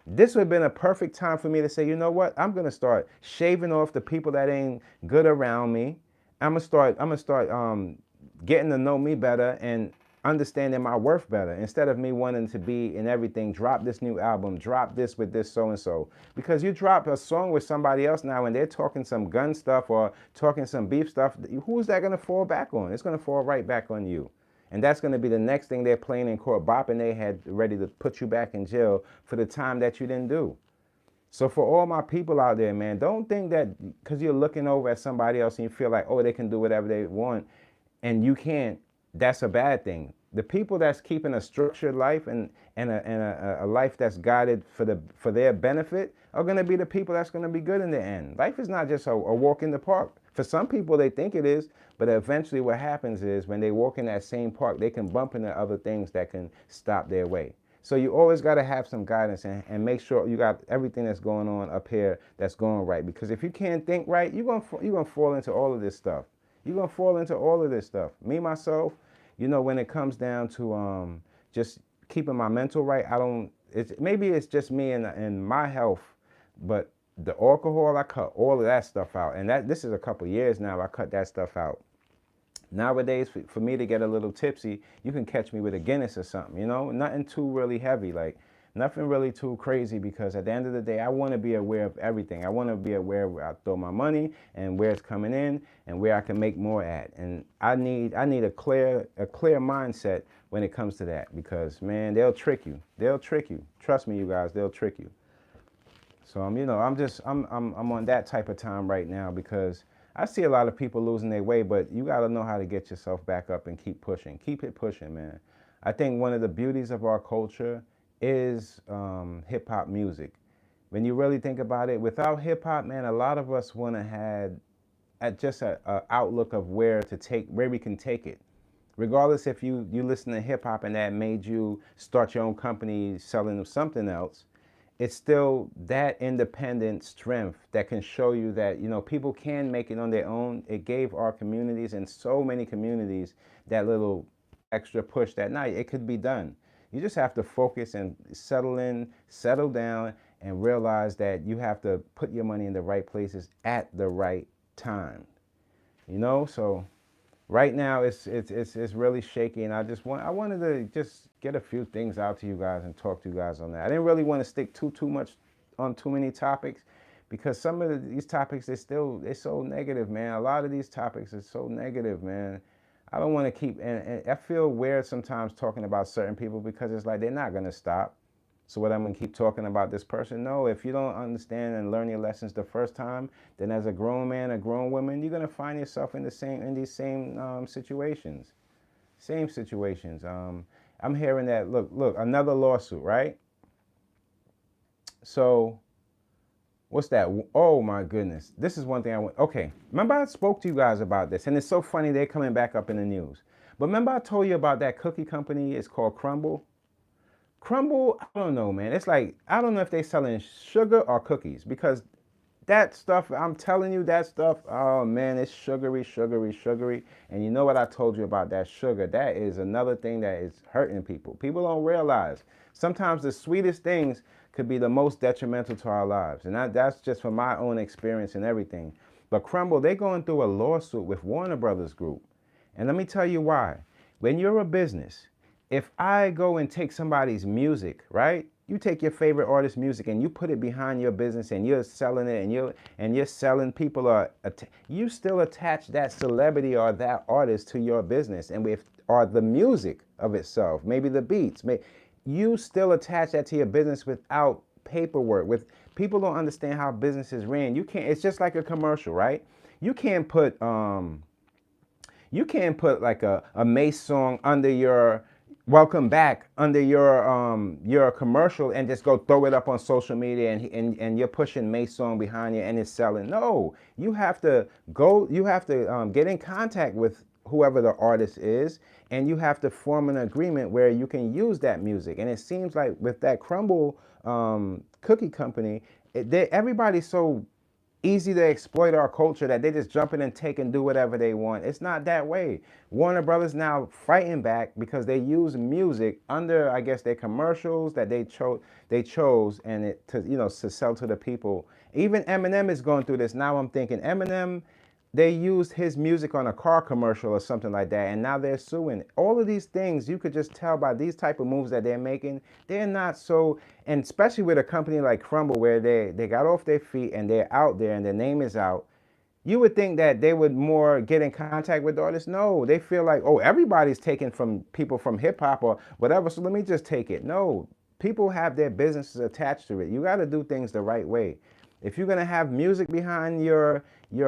this would have been a perfect time for me to say, you know what, I'm gonna start shaving off the people that ain't good around me. I'm gonna start getting to know me better and understanding my worth better, instead of me wanting to be in everything. Drop this new album, drop this with this so and so, because you drop a song with somebody else now and they're talking some gun stuff or talking some beef stuff. Who's that gonna fall back on? It's gonna fall right back on you. And that's going to be the next thing they're playing in court, bopping their head, ready to put you back in jail for the time that you didn't do. So for all my people out there, man, don't think that because you're looking over at somebody else and you feel like, oh, they can do whatever they want and you can't, that's a bad thing. The people that's keeping a structured life and a life that's guided for their benefit are going to be the people that's going to be good in the end. Life is not just a walk in the park. For some people, they think it is, but eventually what happens is when they walk in that same park, they can bump into other things that can stop their way. So you always got to have some guidance and make sure you got everything that's going on up here that's going right. Because if you can't think right, you're gonna fall into all of this stuff. You're going to fall into all of this stuff. Me, myself, when it comes down to just keeping my mental right, maybe it's just me and my health, but the alcohol, I cut all of that stuff out. And this is a couple years now, I cut that stuff out. Nowadays, for me to get a little tipsy, you can catch me with a Guinness or something, nothing too really heavy, like nothing really too crazy, because at the end of the day, I want to be aware of everything. I want to be aware of where I throw my money and where it's coming in and where I can make more at. And I need a clear mindset when it comes to that, because man, they'll trick you. They'll trick you. Trust me, you guys, they'll trick you. So I'm on that type of time right now, because I see a lot of people losing their way, but you got to know how to get yourself back up and keep pushing. Keep it pushing, man. I think one of the beauties of our culture is hip hop music. When you really think about it, without hip hop, man, a lot of us want to have just a outlook of where we can take it. Regardless if you listen to hip hop and that made you start your own company selling something else, it's still that independent strength that can show you that, people can make it on their own. It gave our communities and so many communities that little extra push that night. It could be done. You just have to focus and settle down, and realize that you have to put your money in the right places at the right time. So right now it's really shaky, and I wanted to just get a few things out to you guys and talk to you guys on that. I didn't really want to stick too much on too many topics, because some of these topics, they're so negative, man. A lot of these topics are so negative, man. I don't want to keep, and I feel weird sometimes talking about certain people, because it's like they're not going to stop. So what, I'm going to keep talking about this person? No, if you don't understand and learn your lessons the first time, then as a grown man, a grown woman, you're going to find yourself in these same situations. Same situations. I'm hearing that, look, another lawsuit, right? So what's that? Oh my goodness. This is one thing I want. Okay. Remember I spoke to you guys about this, and it's so funny they're coming back up in the news. But remember I told you about that cookie company? It's called Crumbl. Crumbl, I don't know, man. It's like, I don't know if they're selling sugar or cookies, because that stuff, I'm telling you, that stuff, oh man, it's sugary, sugary, sugary. And you know what I told you about that sugar? That is another thing that is hurting people. People don't realize sometimes the sweetest things could be the most detrimental to our lives. And that's just from my own experience and everything. But Crumbl, they're going through a lawsuit with Warner Brothers Group. And let me tell you why. When you're a business, if I go and take somebody's music, right? You take your favorite artist's music and you put it behind your business and you're selling it, and you're selling, people are, you still attach that celebrity or that artist to your business, and or the music of itself, maybe the beats, you still attach that to your business without paperwork. With people don't understand how businesses ran. You can't. It's just like a commercial, right? You can't put like a Mace song under your welcome back, under your commercial, and just go throw it up on social media, and you're pushing Mace song behind you and it's selling. No, you have to get in contact with whoever the artist is, and you have to form an agreement where you can use that music. And it seems like with that Crumbl cookie company, everybody's so easy to exploit our culture that they just jump in and take and do whatever they want. It's not that way. Warner Brothers now fighting back because they use music under, I guess, their commercials that they chose and to sell to the people. Even Eminem is going through this. Now I'm thinking, Eminem, they used his music on a car commercial or something like that, and now they're suing. All of these things, you could just tell by these type of moves that they're making, they're not so, and especially with a company like Crumbl, where they got off their feet and they're out there and their name is out. You would think that they would more get in contact with artists. No, they feel like, oh, everybody's taking from people from hip hop or whatever, so let me just take it. No, people have their businesses attached to it. You got to do things the right way. If you're gonna have music behind your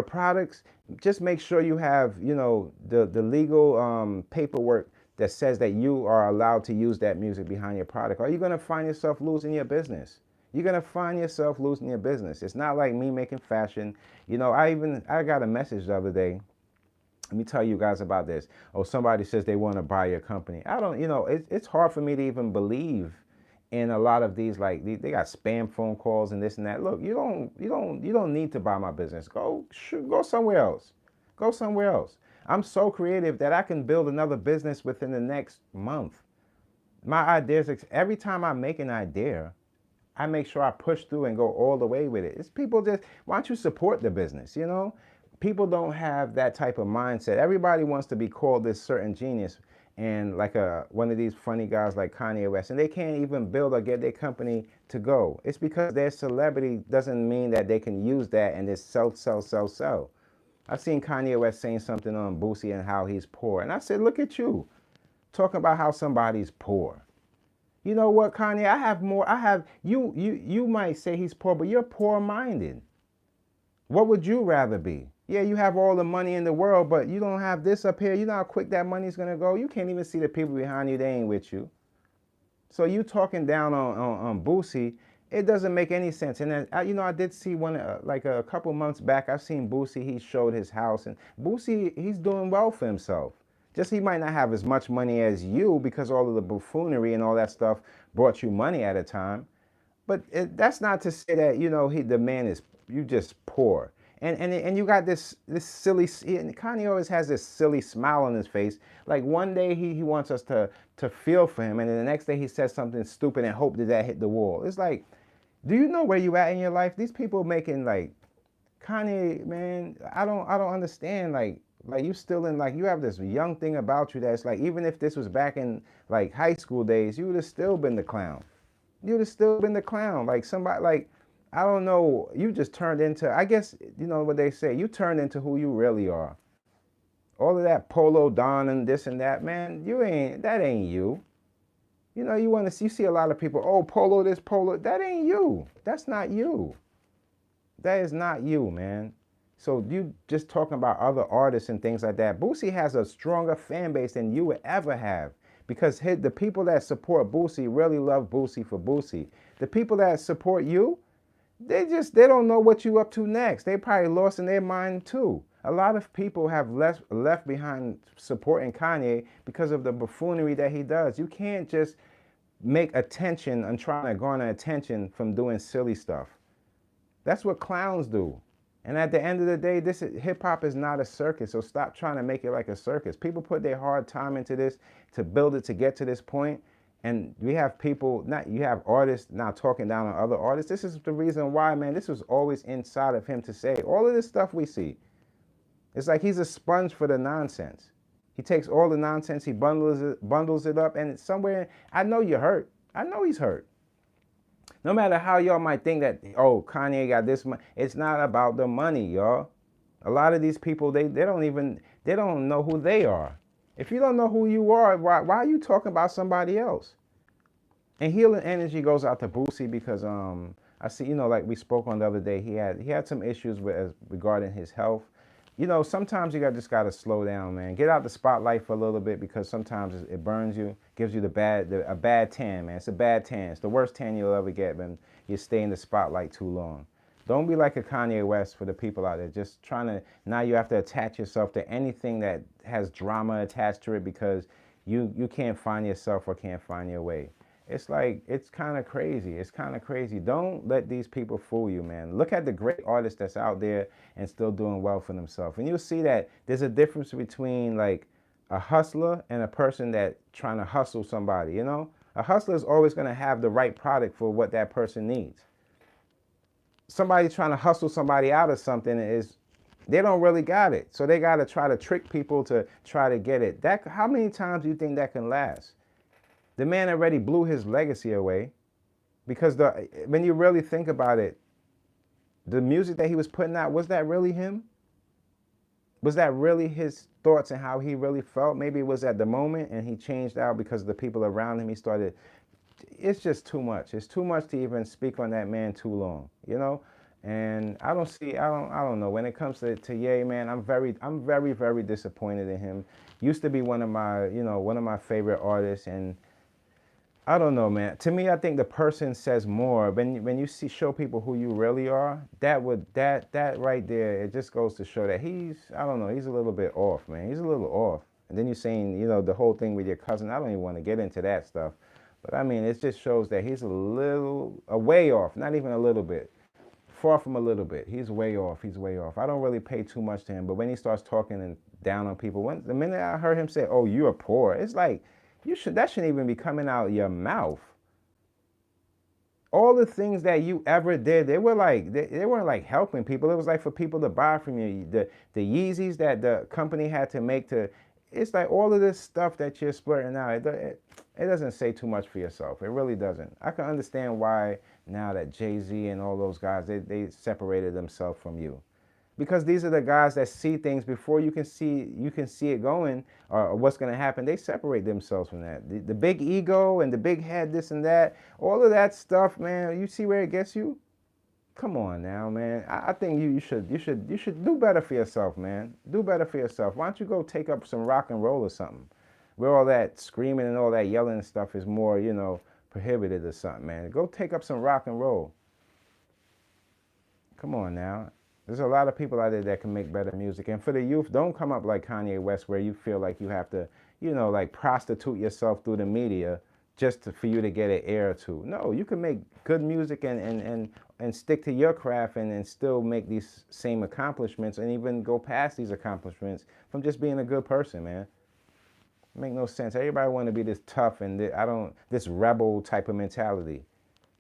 products, just make sure you have, the legal paperwork that says that you are allowed to use that music behind your product. Or you're gonna find yourself losing your business. You're gonna find yourself losing your business. It's not like me making fashion. I got a message the other day. Let me tell you guys about this. Oh, somebody says they want to buy your company. I don't, it's hard for me to even believe in a lot of these, like they got spam phone calls and this and that. Look, you don't need to buy my business. Go somewhere else. Go somewhere else. I'm so creative that I can build another business within the next month. My ideas, every time I make an idea, I make sure I push through and go all the way with it. It's people just, why don't you support the business, People don't have that type of mindset. Everybody wants to be called this certain genius and like one of these funny guys like Kanye West, and they can't even build or get their company to go. It's because their celebrity doesn't mean that they can use that and just sell. I've seen Kanye West saying something on Boosie and how he's poor, and I said, look at you, talking about how somebody's poor. You know what, Kanye? You might say he's poor, but you're poor-minded. What would you rather be? Yeah, you have all the money in the world, but you don't have this up here. You know how quick that money's going to go? You can't even see the people behind you. They ain't with you. So you talking down on Boosie, it doesn't make any sense. And then, I did see one, like a couple months back, I've seen Boosie. He showed his house. And Boosie, he's doing well for himself. Just he might not have as much money as you because all of the buffoonery and all that stuff brought you money at a time. But that's not to say that, the man is, you just poor. And you got this silly, Kanye always has this silly smile on his face. Like one day he wants us to feel for him, and then the next day he says something stupid and hope that hit the wall. It's like, do you know where you at in your life? These people making, like, Kanye, man, I don't understand. Like you still in, like, you have this young thing about you that's like, even if this was back in like high school days, you would have still been the clown. You would have still been the clown. Like somebody, like, I don't know. You just turned into, I guess, you know what they say, you turned into who you really are. All of that polo don and this and that, man, that ain't you. You know, you see a lot of people, oh, polo this, polo, that ain't you. That's not you. That is not you, man. So you just talking about other artists and things like that. Boosie has a stronger fan base than you would ever have because the people that support Boosie really love Boosie for Boosie. The people that support you, they don't know what you up to next. They probably lost in their mind too. A lot of people have left behind supporting Kanye because of the buffoonery that he does. You can't just make attention and trying to garner attention from doing silly stuff. That's what clowns do. And at the end of the day, hip hop is not a circus. So stop trying to make it like a circus. People put their hard time into this to build it to get to this point. And we have people, you have artists now talking down on other artists. This is the reason why, man, this was always inside of him to say. All of this stuff we see, it's like he's a sponge for the nonsense. He takes all the nonsense, he bundles it up, and it's somewhere, I know you're hurt. I know he's hurt. No matter how y'all might think that, oh, Kanye got this money, it's not about the money, y'all. A lot of these people, they don't know who they are. If you don't know who you are, why are you talking about somebody else? And healing energy goes out to Boosie because I see, you know, like we spoke on the other day, he had some issues regarding his health. You know, sometimes you just gotta slow down, man. Get out the spotlight for a little bit because sometimes it burns you, gives you a bad tan, man. It's a bad tan. It's the worst tan you'll ever get when you stay in the spotlight too long. Don't be like a Kanye West for the people out there. Just trying to, now you have to attach yourself to anything that has drama attached to it because you can't find yourself or can't find your way. It's like, it's kind of crazy. It's kind of crazy. Don't let these people fool you, man. Look at the great artists that's out there and still doing well for themselves. And you'll see that there's a difference between like a hustler and a person that trying to hustle somebody, you know? A hustler is always going to have the right product for what that person needs. Somebody trying to hustle somebody out of something they don't really got it. So they got to try to trick people to try to get it. How many times do you think that can last? The man already blew his legacy away because when you really think about it, the music that he was putting out, was that really him? Was that really his thoughts and how he really felt? Maybe it was at the moment and he changed out because of the people around him. It's just too much. It's too much to even speak on that man too long, you know? And I don't know. When it comes to Ye, man, I'm very, very disappointed in him. Used to be one of my favorite artists, and I don't know, man. To me, I think the person says more. When you show people who you really are, that right there, it just goes to show that he's a little bit off, man. He's a little off. And then you're saying, you know, the whole thing with your cousin. I don't even want to get into that stuff. But I mean, it just shows that he's a way off. Not even a little bit. Far from a little bit. He's way off. He's way off. I don't really pay too much to him. But when he starts talking and down on people, the minute I heard him say, oh, you're poor, it's like, that shouldn't even be coming out of your mouth. All the things that you ever did, they weren't like helping people. It was like for people to buy from you. The Yeezys that the company had to make it's like all of this stuff that you're splurting out. It doesn't say too much for yourself. It really doesn't. I can understand why now that Jay-Z and all those guys, they separated themselves from you. Because these are the guys that see things before you can see it going or what's going to happen. They separate themselves from that. The big ego and the big head, this and that, all of that stuff, man. You see where it gets you? Come on now, man. I think you should do better for yourself, man. Do better for yourself. Why don't you go take up some rock and roll or something, where all that screaming and all that yelling and stuff is more, you know, prohibited or something, man. Go take up some rock and roll. Come on now. There's a lot of people out there that can make better music. And for the youth, don't come up like Kanye West where you feel like you have to, you know, like prostitute yourself through the media just for you to get an air or two. No, you can make good music and stick to your craft and still make these same accomplishments and even go past these accomplishments from just being a good person, man. It make no sense. Everybody want to be this tough and this rebel type of mentality.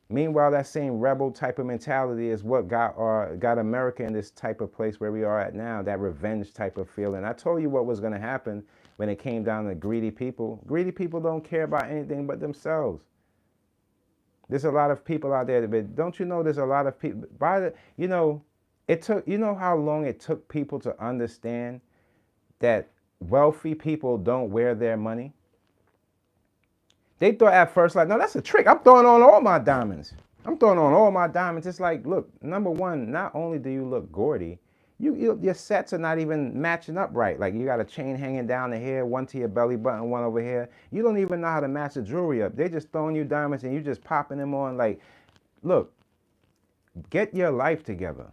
Meanwhile, that same rebel type of mentality is what got America in this type of place where we are at now, that revenge type of feeling. I told you what was going to happen when it came down to greedy people. Greedy people don't care about anything but themselves. There's a lot of people out there, but don't you know there's a lot of people, it took, you know how long it took people to understand that wealthy people don't wear their money? They thought at first, like, no, that's a trick. I'm throwing on all my diamonds. I'm throwing on all my diamonds. It's like, look, number one, not only do you look gaudy, your sets are not even matching up right. Like, you got a chain hanging down the hair, one to your belly button, one over here. You don't even know how to match the jewelry up. They just throwing you diamonds and you just popping them on. Like, look, get your life together.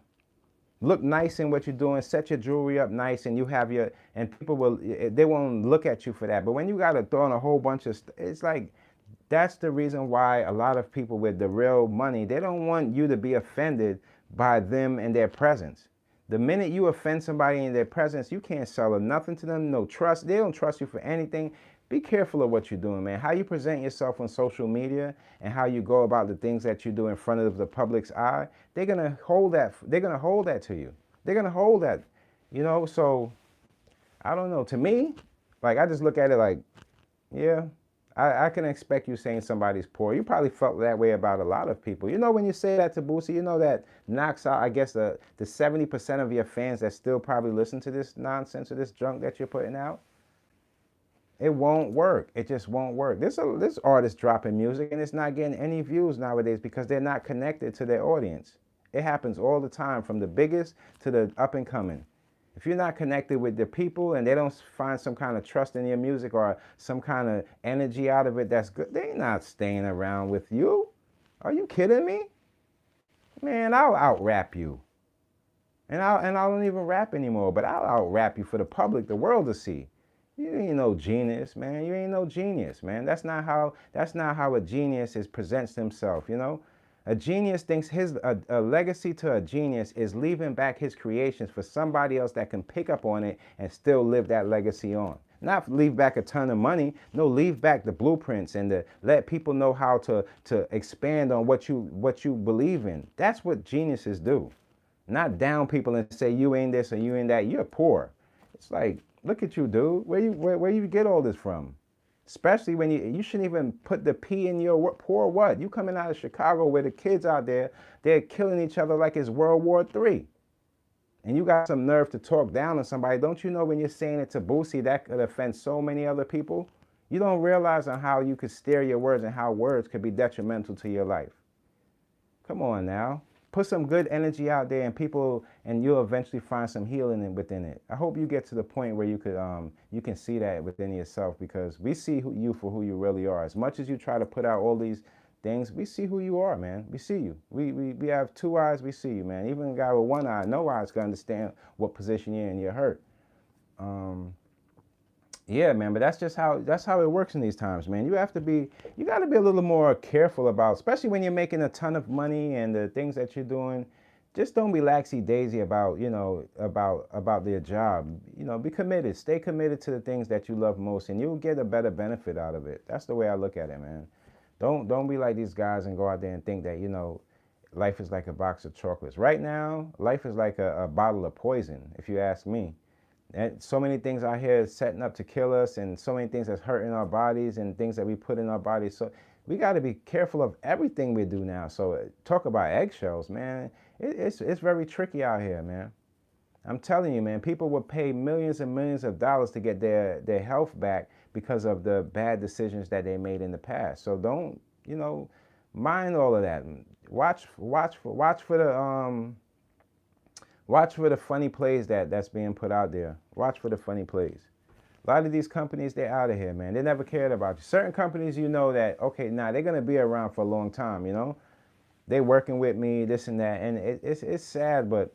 Look nice in what you're doing. Set your jewelry up nice, and you have your, and people will, they won't look at you for that. But when you got to throw in a whole bunch of, it's like, that's the reason why a lot of people with the real money, they don't want you to be offended by them and their presence. The minute you offend somebody in their presence, you can't sell them nothing to them, no trust. They don't trust you for anything. Be careful of what you're doing, man. How you present yourself on social media and how you go about the things that you do in front of the public's eye, they're gonna hold that. They're gonna hold that to you. They're gonna hold that, So I don't know. To me, like, I just look at it like, yeah, I can expect you saying somebody's poor. You probably felt that way about a lot of people. When you say that to Boosie, that knocks out, I guess, the 70% of your fans that still probably listen to this nonsense or this junk that you're putting out. It won't work. It just won't work. This artist dropping music and it's not getting any views nowadays because they're not connected to their audience. It happens all the time, from the biggest to the up and coming. If you're not connected with the people and they don't find some kind of trust in your music or some kind of energy out of it that's good, they're not staying around with you. Are you kidding me? Man, I'll out-rap you. And I don't even rap anymore, but I'll out-rap you for the public, the world to see. You ain't no genius, man. You ain't no genius, man. That's not how a genius presents himself, A genius thinks a legacy to a genius is leaving back his creations for somebody else that can pick up on it and still live that legacy on. Not leave back a ton of money. No, leave back the blueprints and to let people know how to expand on what you believe in. That's what geniuses do. Not down people and say you ain't this or you ain't that. You're poor. It's like, look at you, dude. Where you get all this from? Especially when you shouldn't even put the P in your poor what? You coming out of Chicago where the kids out there, they're killing each other like it's World War III. And you got some nerve to talk down on somebody. Don't you know when you're saying it to Boosie, that could offend so many other people? You don't realize on how you could steer your words and how words could be detrimental to your life. Come on now. Put some good energy out there and you'll eventually find some healing within it. I hope you get to the point where you can see that within yourself, because we see you for who you really are. As much as you try to put out all these things, we see who you are, man. We see you. We have two eyes, we see you, man. Even a guy with one eye, no eyes can understand what position you're in, you're hurt. Yeah, man, but that's how it works in these times, man. You got to be a little more careful about, especially when you're making a ton of money and the things that you're doing. Just don't be laxy-daisy about, about their job. Be committed. Stay committed to the things that you love most, and you'll get a better benefit out of it. That's the way I look at it, man. Don't be like these guys and go out there and think that, life is like a box of chocolates. Right now, life is like a bottle of poison, if you ask me. And so many things out here setting up to kill us, and so many things that's hurting our bodies and things that we put in our bodies. So we got to be careful of everything we do now. So talk about eggshells, man. It's very tricky out here, man. I'm telling you, man, people would pay millions and millions of dollars to get their health back because of the bad decisions that they made in the past. So don't, mind all of that. Watch for the funny plays that's being put out there. Watch for the funny plays. A lot of these companies, they're out of here, man. They never cared about you. Certain companies, that, okay, they're going to be around for a long time, They working with me, this and that. And it's sad, but,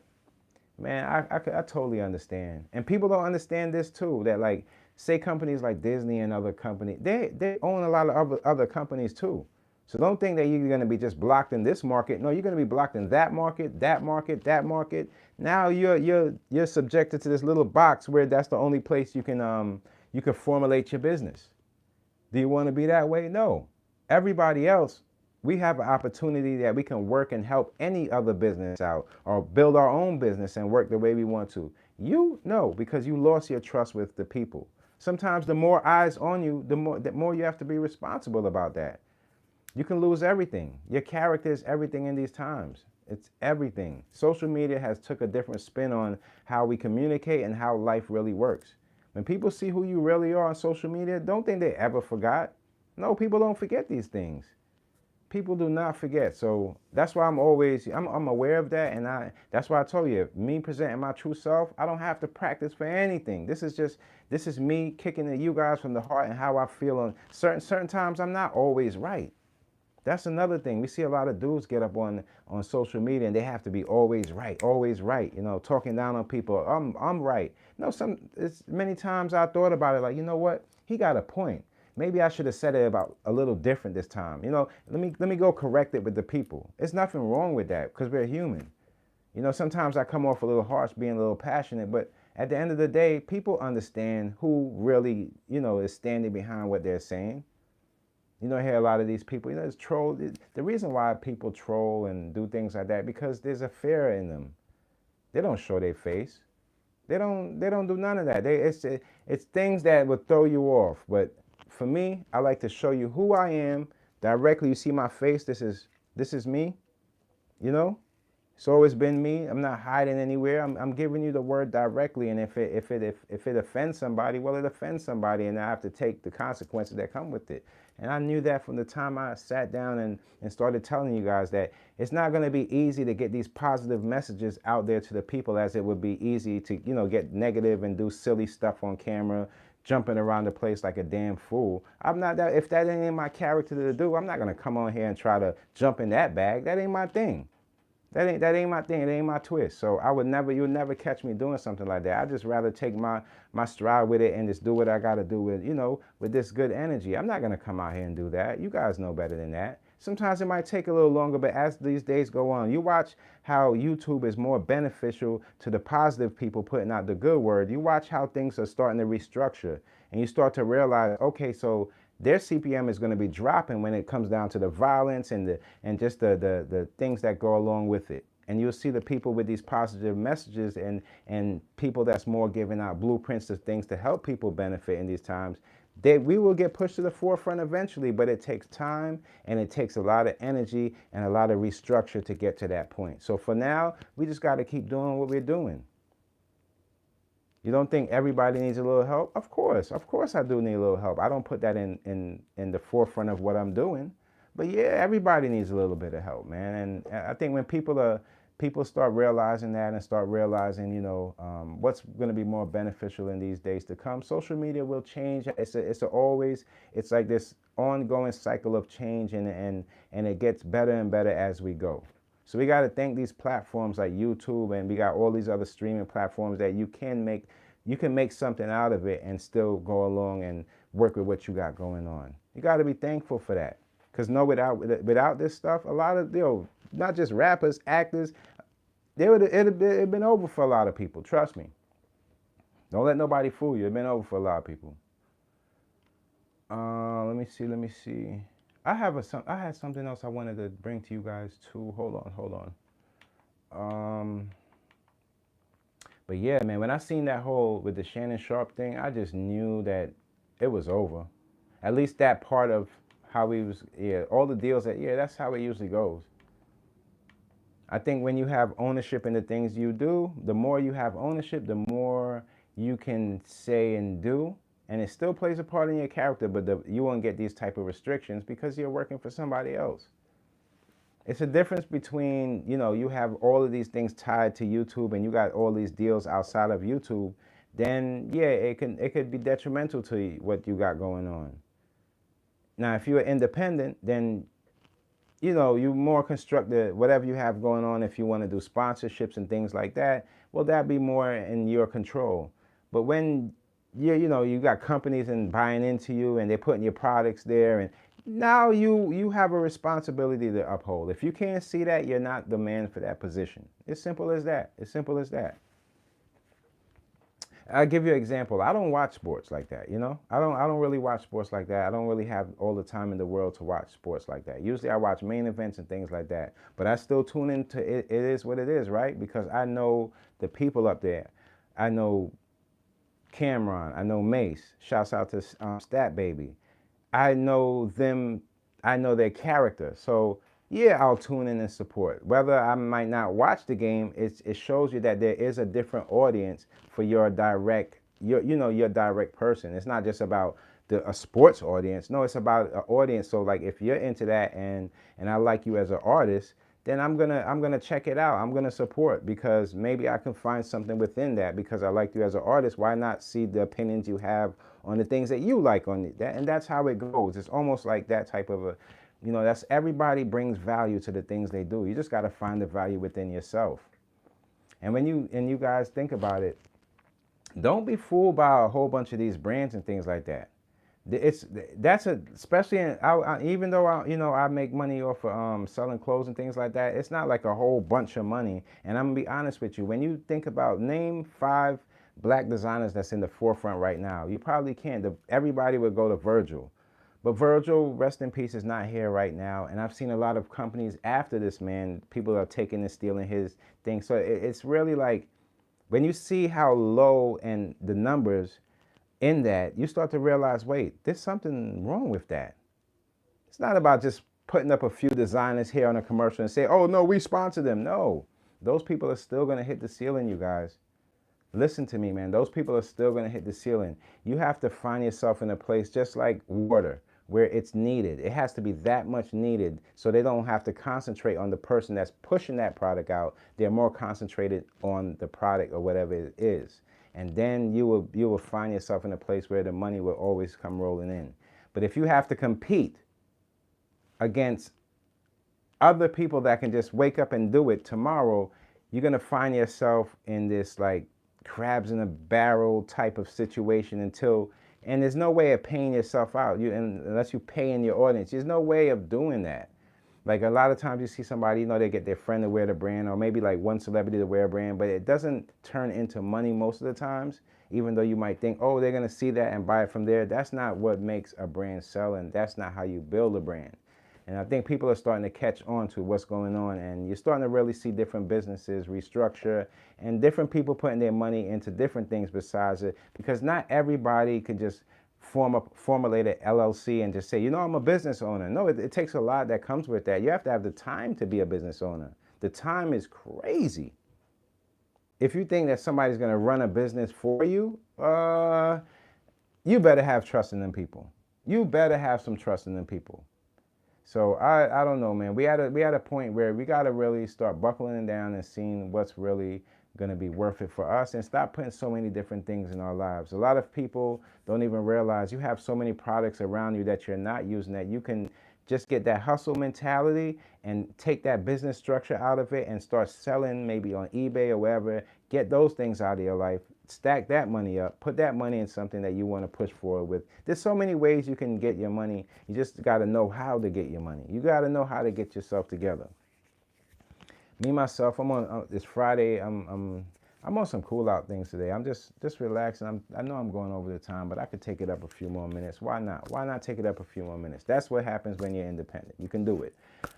man, I totally understand. And people don't understand this, too, that, like, say companies like Disney and other companies, they own a lot of other companies, too. So don't think that you're going to be just blocked in this market. No, you're going to be blocked in that market, that market, that market. Now you're subjected to this little box where that's the only place you can formulate your business. Do you want to be that way? No. Everybody else, we have an opportunity that we can work and help any other business out or build our own business and work the way we want to. No, because you lost your trust with the people. Sometimes the more eyes on you, the more you have to be responsible about that. You can lose everything. Your character is everything in these times. It's everything. Social media has took a different spin on how we communicate and how life really works. When people see who you really are on social media, don't think they ever forgot. No, people don't forget these things. People do not forget. So that's why I'm aware of that, and that's why I told you, me presenting my true self, I don't have to practice for anything. This is me kicking at you guys from the heart and how I feel on certain times. I'm not always right. That's another thing. We see a lot of dudes get up on social media and they have to be always right, you know, talking down on people. I'm right. No, it's many times I thought about it like, you know what? He got a point. Maybe I should have said it about a little different this time. You know, let me go correct it with the people. There's nothing wrong with that because we're human. You know, sometimes I come off a little harsh, being a little passionate, but at the end of the day, people understand who really, you know, is standing behind what they're saying. You know, I hear a lot of these people, you know, it's troll. The reason why people troll and do things like that, because there's a fear in them. They don't show their face. They don't do none of that. It's things that would throw you off. But for me, I like to show you who I am directly. You see my face. This is me. You know, it's always been me. I'm not hiding anywhere. I'm giving you the word directly. And if it offends somebody, well, it offends somebody, and I have to take the consequences that come with it. And I knew that from the time I sat down and started telling you guys that it's not going to be easy to get these positive messages out there to the people as it would be easy to, you know, get negative and do silly stuff on camera, jumping around the place like a damn fool. I'm not that. If that ain't my character to do, I'm not going to come on here and try to jump in that bag. That ain't my thing. That ain't my thing. It ain't my twist. So you'll never catch me doing something like that. I just rather take my stride with it and just do what I got to do with, you know, with this good energy. I'm not going to come out here and do that. You guys know better than that. Sometimes it might take a little longer, but as these days go on, you watch how YouTube is more beneficial to the positive people putting out the good word. You watch how things are starting to restructure, and you start to realize, okay, so their CPM is going to be dropping when it comes down to the violence and just the things that go along with it. And you'll see the people with these positive messages and people that's more giving out blueprints of things to help people benefit in these times. We will get pushed to the forefront eventually, but it takes time and it takes a lot of energy and a lot of restructure to get to that point. So for now, we just got to keep doing what we're doing. You don't think everybody needs a little help? Of course I do need a little help. I don't put that in the forefront of what I'm doing. But yeah, everybody needs a little bit of help, man. And I think when people start realizing that and start realizing, you know, what's going to be more beneficial in these days to come, social media will change. It's like this ongoing cycle of change, and it gets better and better as we go. So we got to thank these platforms like YouTube, and we got all these other streaming platforms that you can make something out of it and still go along and work with what you got going on. You got to be thankful for that, because without this stuff, a lot of, you know, not just rappers, actors, it'd been over for a lot of people. Trust me. Don't let nobody fool you. It's been over for a lot of people. Let me see. I had something else I wanted to bring to you guys too. Hold on. But yeah, man, when I seen that whole with the Shannon Sharpe thing, I just knew that it was over. At least that part of how he was, yeah, all the deals that's how it usually goes. I think when you have ownership in the things you do, the more you have ownership, the more you can say and do. And it still plays a part in your character, but you won't get these type of restrictions because you're working for somebody else. It's a difference between, you know, you have all of these things tied to YouTube and you got all these deals outside of YouTube, then yeah, it could be detrimental to what you got going on. Now, if you're independent, then, you know, you more construct whatever you have going on. If you want to do sponsorships and things like that, well, that'd be more in your control. But when you know, you got companies and buying into you and they're putting your products there, and now you have a responsibility to uphold. If you can't see that, you're not the man for that position. It's simple as that. It's simple as that. I'll give you an example. I don't watch sports like that, you know? I don't really watch sports like that. I don't really have all the time in the world to watch sports like that. Usually I watch main events and things like that. But I still tune into it. It is what it is, right? Because I know the people up there. I know Cameron. I know Mace. Shouts out to Stat Baby. I know them I know their character. So yeah, I'll tune in and support. Whether I might not watch the game, it shows you that there is a different audience for your direct, your direct person. It's not just about a sports audience. No, it's about an audience. So like if you're into that and I like you as an artist, then I'm gonna check it out. I'm gonna support because maybe I can find something within that because I like you as an artist. Why not see the opinions you have on the things that you like on that? And that's how it goes. It's almost like that type of a, that's everybody brings value to the things they do. You just got to find the value within yourself. And when you guys think about it, don't be fooled by a whole bunch of these brands and things like that. Especially even though I make money off of selling clothes and things like that. It's not like a whole bunch of money. And I'm gonna be honest with you. When you think about name 5 black designers that's in the forefront right now, you probably can't. Everybody would go to Virgil. But Virgil, rest in peace, is not here right now. And I've seen a lot of companies after this man, people are taking and stealing his thing. So it's really like when you see how low and the numbers in that, you start to realize, wait, there's something wrong with that. It's not about just putting up a few designers here on a commercial and say, oh no, we sponsor them. No, those people are still gonna hit the ceiling, you guys. Listen to me, man. Those people are still gonna hit the ceiling. You have to find yourself in a place just like water, where it's needed. It has to be that much needed so they don't have to concentrate on the person that's pushing that product out. They're more concentrated on the product or whatever it is. And then you will find yourself in a place where the money will always come rolling in. But if you have to compete against other people that can just wake up and do it tomorrow, you're gonna find yourself in this like crabs in a barrel type of situation and there's no way of paying yourself out unless you pay in your audience. There's no way of doing that. Like a lot of times you see somebody, they get their friend to wear the brand or maybe like one celebrity to wear a brand, but it doesn't turn into money most of the times, even though you might think, oh, they're going to see that and buy it from there. That's not what makes a brand sell, and that's not how you build a brand. And I think people are starting to catch on to what's going on, and you're starting to really see different businesses restructure and different people putting their money into different things besides it, because not everybody can just formulate an LLC and just say, I'm a business owner. No, it takes a lot that comes with that. You have to have the time to be a business owner. The time is crazy. If you think that somebody's going to run a business for you, you better have trust in them people. You better have some trust in them people. So I don't know, man. We at a point where we got to really start buckling down and seeing what's really going to be worth it for us and stop putting so many different things in our lives. A lot of people don't even realize you have so many products around you that you're not using, that you can just get that hustle mentality and take that business structure out of it and start selling maybe on eBay or wherever. Get those things out of your life. Stack that money up. Put that money in something that you want to push forward with. There's so many ways you can get your money. You just got to know how to get your money. You got to know how to get yourself together. Me, myself, I'm on this Friday. I'm on some cool out things today. I'm just relaxing. I know I'm going over the time, but I could take it up a few more minutes. Why not? Why not take it up a few more minutes? That's what happens when you're independent. You can do it.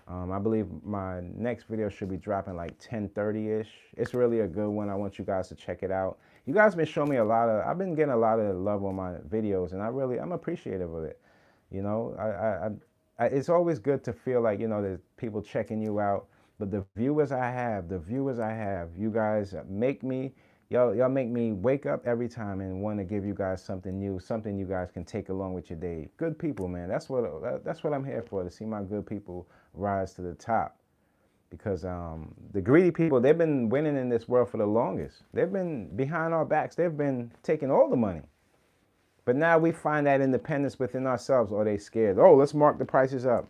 I believe my next video should be dropping like 10:30-ish. It's really a good one. I want you guys to check it out. You guys have been showing me I've been getting a lot of love on my videos, and I'm appreciative of it. It's always good to feel like, there's people checking you out. But the viewers I have, you guys y'all make me wake up every time and want to give you guys something new, something you guys can take along with your day. Good people, man. That's what I'm here for, to see my good people rise to the top. Because the greedy people, they've been winning in this world for the longest. They've been behind our backs. They've been taking all the money. But now we find that independence within ourselves, or they scared. Oh, let's mark the prices up.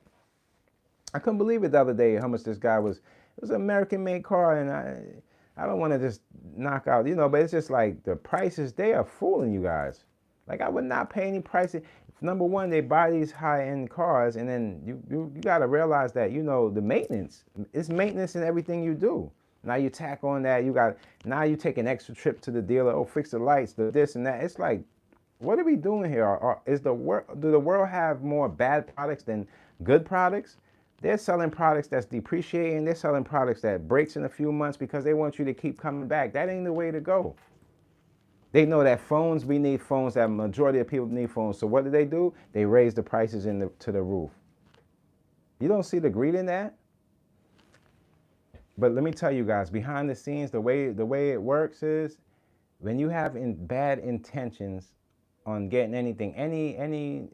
I couldn't believe it the other day how much this guy was. It was an American-made car, and I don't want to just knock out, but it's just like the prices, they are fooling you guys. Like, I would not pay any prices. Number one, they buy these high-end cars, and then you got to realize that, the maintenance. It's maintenance in everything you do. Now you tack on that, now you take an extra trip to the dealer, oh, fix the lights, the this and that. It's like, what are we doing here? Do the world have more bad products than good products? They're selling products that's depreciating. They're selling products that breaks in a few months because they want you to keep coming back. That ain't the way to go. They know that we need phones, that majority of people need phones. So what do? They raise the prices to the roof. You don't see the greed in that? But let me tell you guys, behind the scenes, the way it works is when you have bad intentions on getting anything,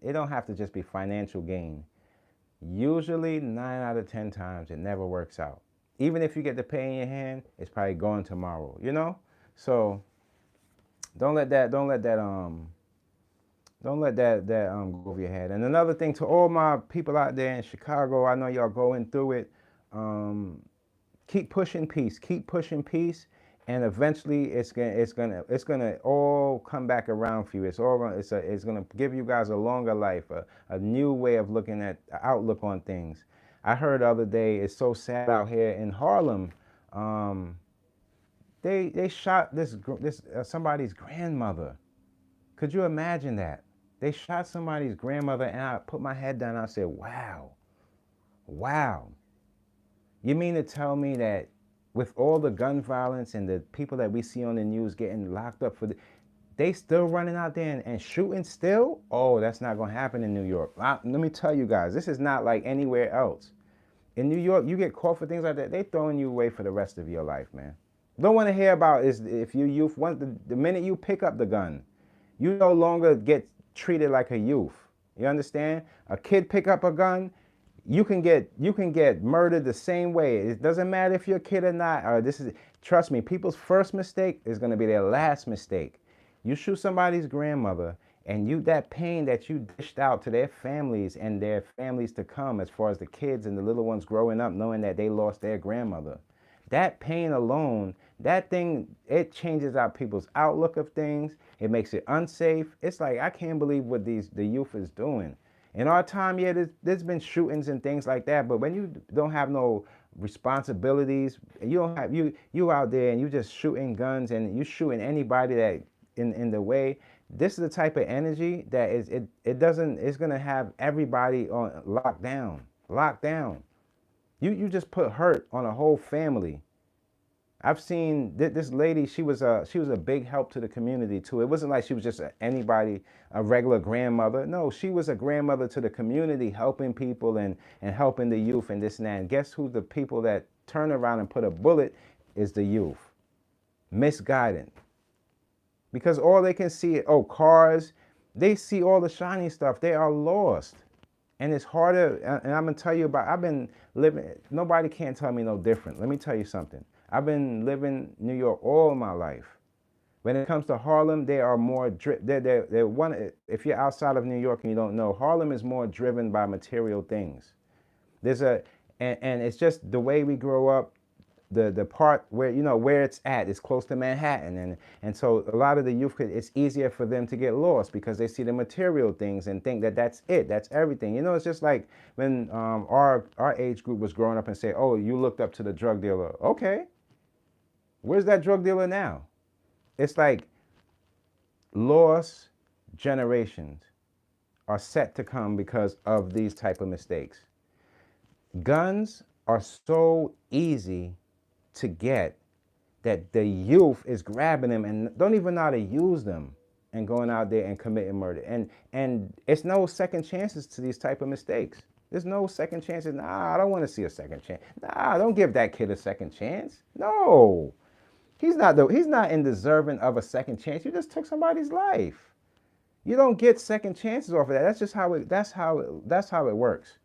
it don't have to just be financial gain. Usually 9 out of 10 times it never works out. Even if you get the pay in your hand, it's probably going tomorrow, you know? So don't let that go over your head. And another thing, to all my people out there in Chicago, I know y'all going through it. Keep pushing peace. Keep pushing peace, and eventually it's gonna all come back around for you. It's gonna give you guys a longer life, a new way of looking at outlook on things. I heard the other day, it's so sad out here in Harlem. They shot this somebody's grandmother. Could you imagine that? They shot somebody's grandmother, and I put my head down and I said, wow. Wow. You mean to tell me that with all the gun violence and the people that we see on the news getting locked up they still running out there and shooting still? Oh, that's not going to happen in New York. Let me tell you guys, this is not like anywhere else. In New York, you get caught for things like that, they throwing you away for the rest of your life, man. Don't want to hear about is if you youth, the minute you pick up the gun, you no longer get treated like a youth. You understand? A kid pick up a gun, you can get murdered the same way. It doesn't matter if you're a kid or not. Trust me, people's first mistake is going to be their last mistake. You shoot somebody's grandmother, and that pain that you dished out to their families and their families to come, as far as the kids and the little ones growing up knowing that they lost their grandmother. That pain alone, that thing, it changes out people's outlook of things. It makes it unsafe. It's like, I can't believe what the youth is doing. In our time, yeah, there's been shootings and things like that, but when you don't have no responsibilities, you out there and you just shooting guns and you shooting anybody that in the way, this is the type of energy that it's gonna have everybody on locked down. You just put hurt on a whole family. I've seen this lady, she was a big help to the community too. It wasn't like she was just a regular grandmother. No, she was a grandmother to the community, helping people and helping the youth and this and that. And guess who the people that turn around and put a bullet is the youth. Misguided. Because all they can see, cars, they see all the shiny stuff. They are lost. And it's harder, and I'm gonna tell you I've been living, nobody can tell me no different. Let me tell you something. I've been living New York all my life. When it comes to Harlem, they are more if you're outside of New York and you don't know, Harlem is more driven by material things. And it's just the way we grow up, the part where, where it's at is close to Manhattan. And so a lot of the youth, it's easier for them to get lost because they see the material things and think that that's it, that's everything. It's just like when our age group was growing up and say, oh, you looked up to the drug dealer. Okay. Where's that drug dealer now? It's like lost generations are set to come because of these type of mistakes. Guns are so easy to get that the youth is grabbing them and don't even know how to use them and going out there and committing murder. And it's no second chances to these type of mistakes. There's no second chances. Nah, I don't want to see a second chance. Nah, don't give that kid a second chance. No. He's not deserving of a second chance. You just took somebody's life. You don't get second chances off of that. That's just how it works.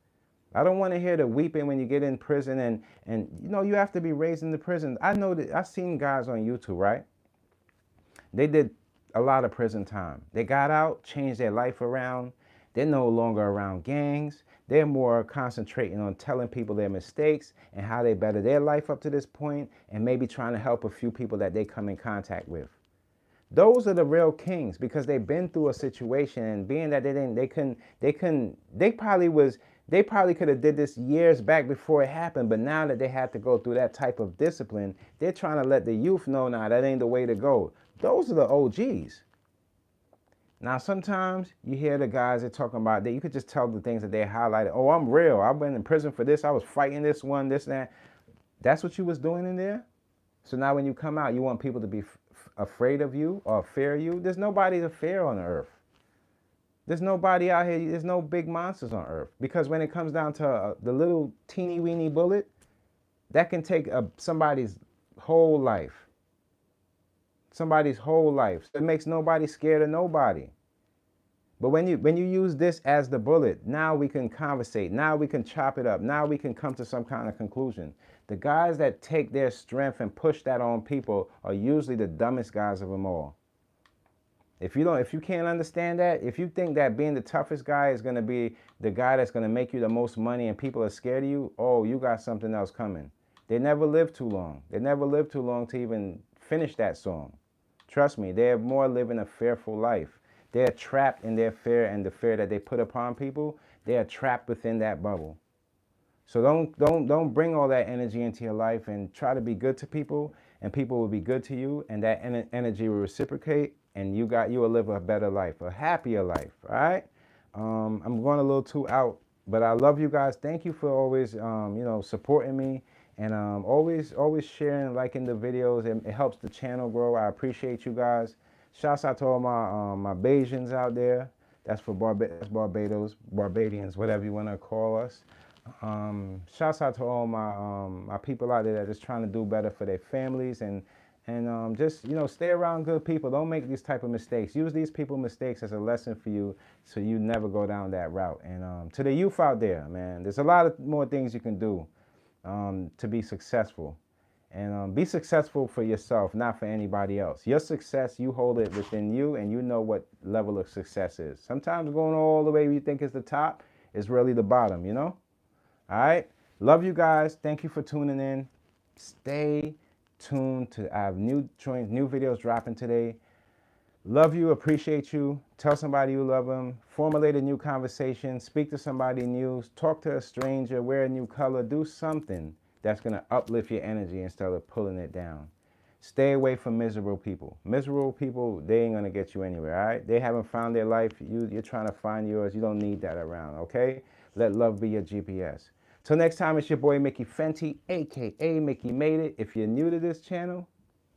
I don't want to hear the weeping when you get in prison and you have to be raised in the prison. I know that I've seen guys on YouTube, right? They did a lot of prison time. They got out, changed their life around. They're no longer around gangs. They're more concentrating on telling people their mistakes and how they better their life up to this point, and maybe trying to help a few people that they come in contact with. Those are the real kings because they've been through a situation, and being that they probably could have did this years back before it happened, but now that they had to go through that type of discipline, they're trying to let the youth know, nah, that ain't the way to go. Those are the OGs. Now, sometimes you hear the guys that talking about that, you could just tell the things that they highlighted. Oh, I'm real. I've been in prison for this. I was fighting this one, this and that. That's what you was doing in there? So now when you come out, you want people to be afraid of you or fear you? There's nobody to fear on earth. There's nobody out here, there's no big monsters on earth. Because when it comes down to the little teeny weeny bullet, that can take somebody's whole life. Somebody's whole life. So it makes nobody scared of nobody. But when you use this as the bullet, now we can conversate. Now we can chop it up. Now we can come to some kind of conclusion. The guys that take their strength and push that on people are usually the dumbest guys of them all. If you can't understand that, if you think that being the toughest guy is going to be the guy that's going to make you the most money and people are scared of you, oh, you got something else coming. They never live too long. They never live too long to even finish that song. Trust me, they're more living a fearful life. They're trapped in their fear, and the fear that they put upon people, they are trapped within that bubble. So don't bring all that energy into your life, and try to be good to people, and people will be good to you, and that energy will reciprocate, and you will live a better life, a happier life. All right. I'm going a little too out, but I love you guys. Thank you for always supporting me, and always sharing and liking the videos. It helps the channel grow. I appreciate you guys. Shouts out to all my Bajans out there. That's for Barbadians, whatever you want to call us. Shouts out to all my people out there that are just trying to do better for their families, and just stay around good people. Don't make these type of mistakes. Use these people mistakes as a lesson for you, so you never go down that route. And to the youth out there, man, there's a lot of more things you can do to be successful. And be successful for yourself, not for anybody else. Your success, you hold it within you, and you know what level of success is. Sometimes going all the way you think is the top is really the bottom, All right? Love you guys. Thank you for tuning in. Stay tuned I have new videos dropping today. Love you, appreciate you. Tell somebody you love them. Formulate a new conversation. Speak to somebody new. Talk to a stranger. Wear a new color. Do something that's going to uplift your energy instead of pulling it down. Stay away from miserable people. Miserable people, they ain't going to get you anywhere, all right? They haven't found their life. You're trying to find yours. You don't need that around, okay? Let love be your GPS. Till next time, it's your boy Mickey Fenty, a.k.a. Mickey Made It. If you're new to this channel,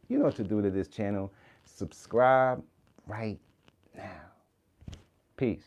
you know what to do to this channel. Subscribe right now. Peace.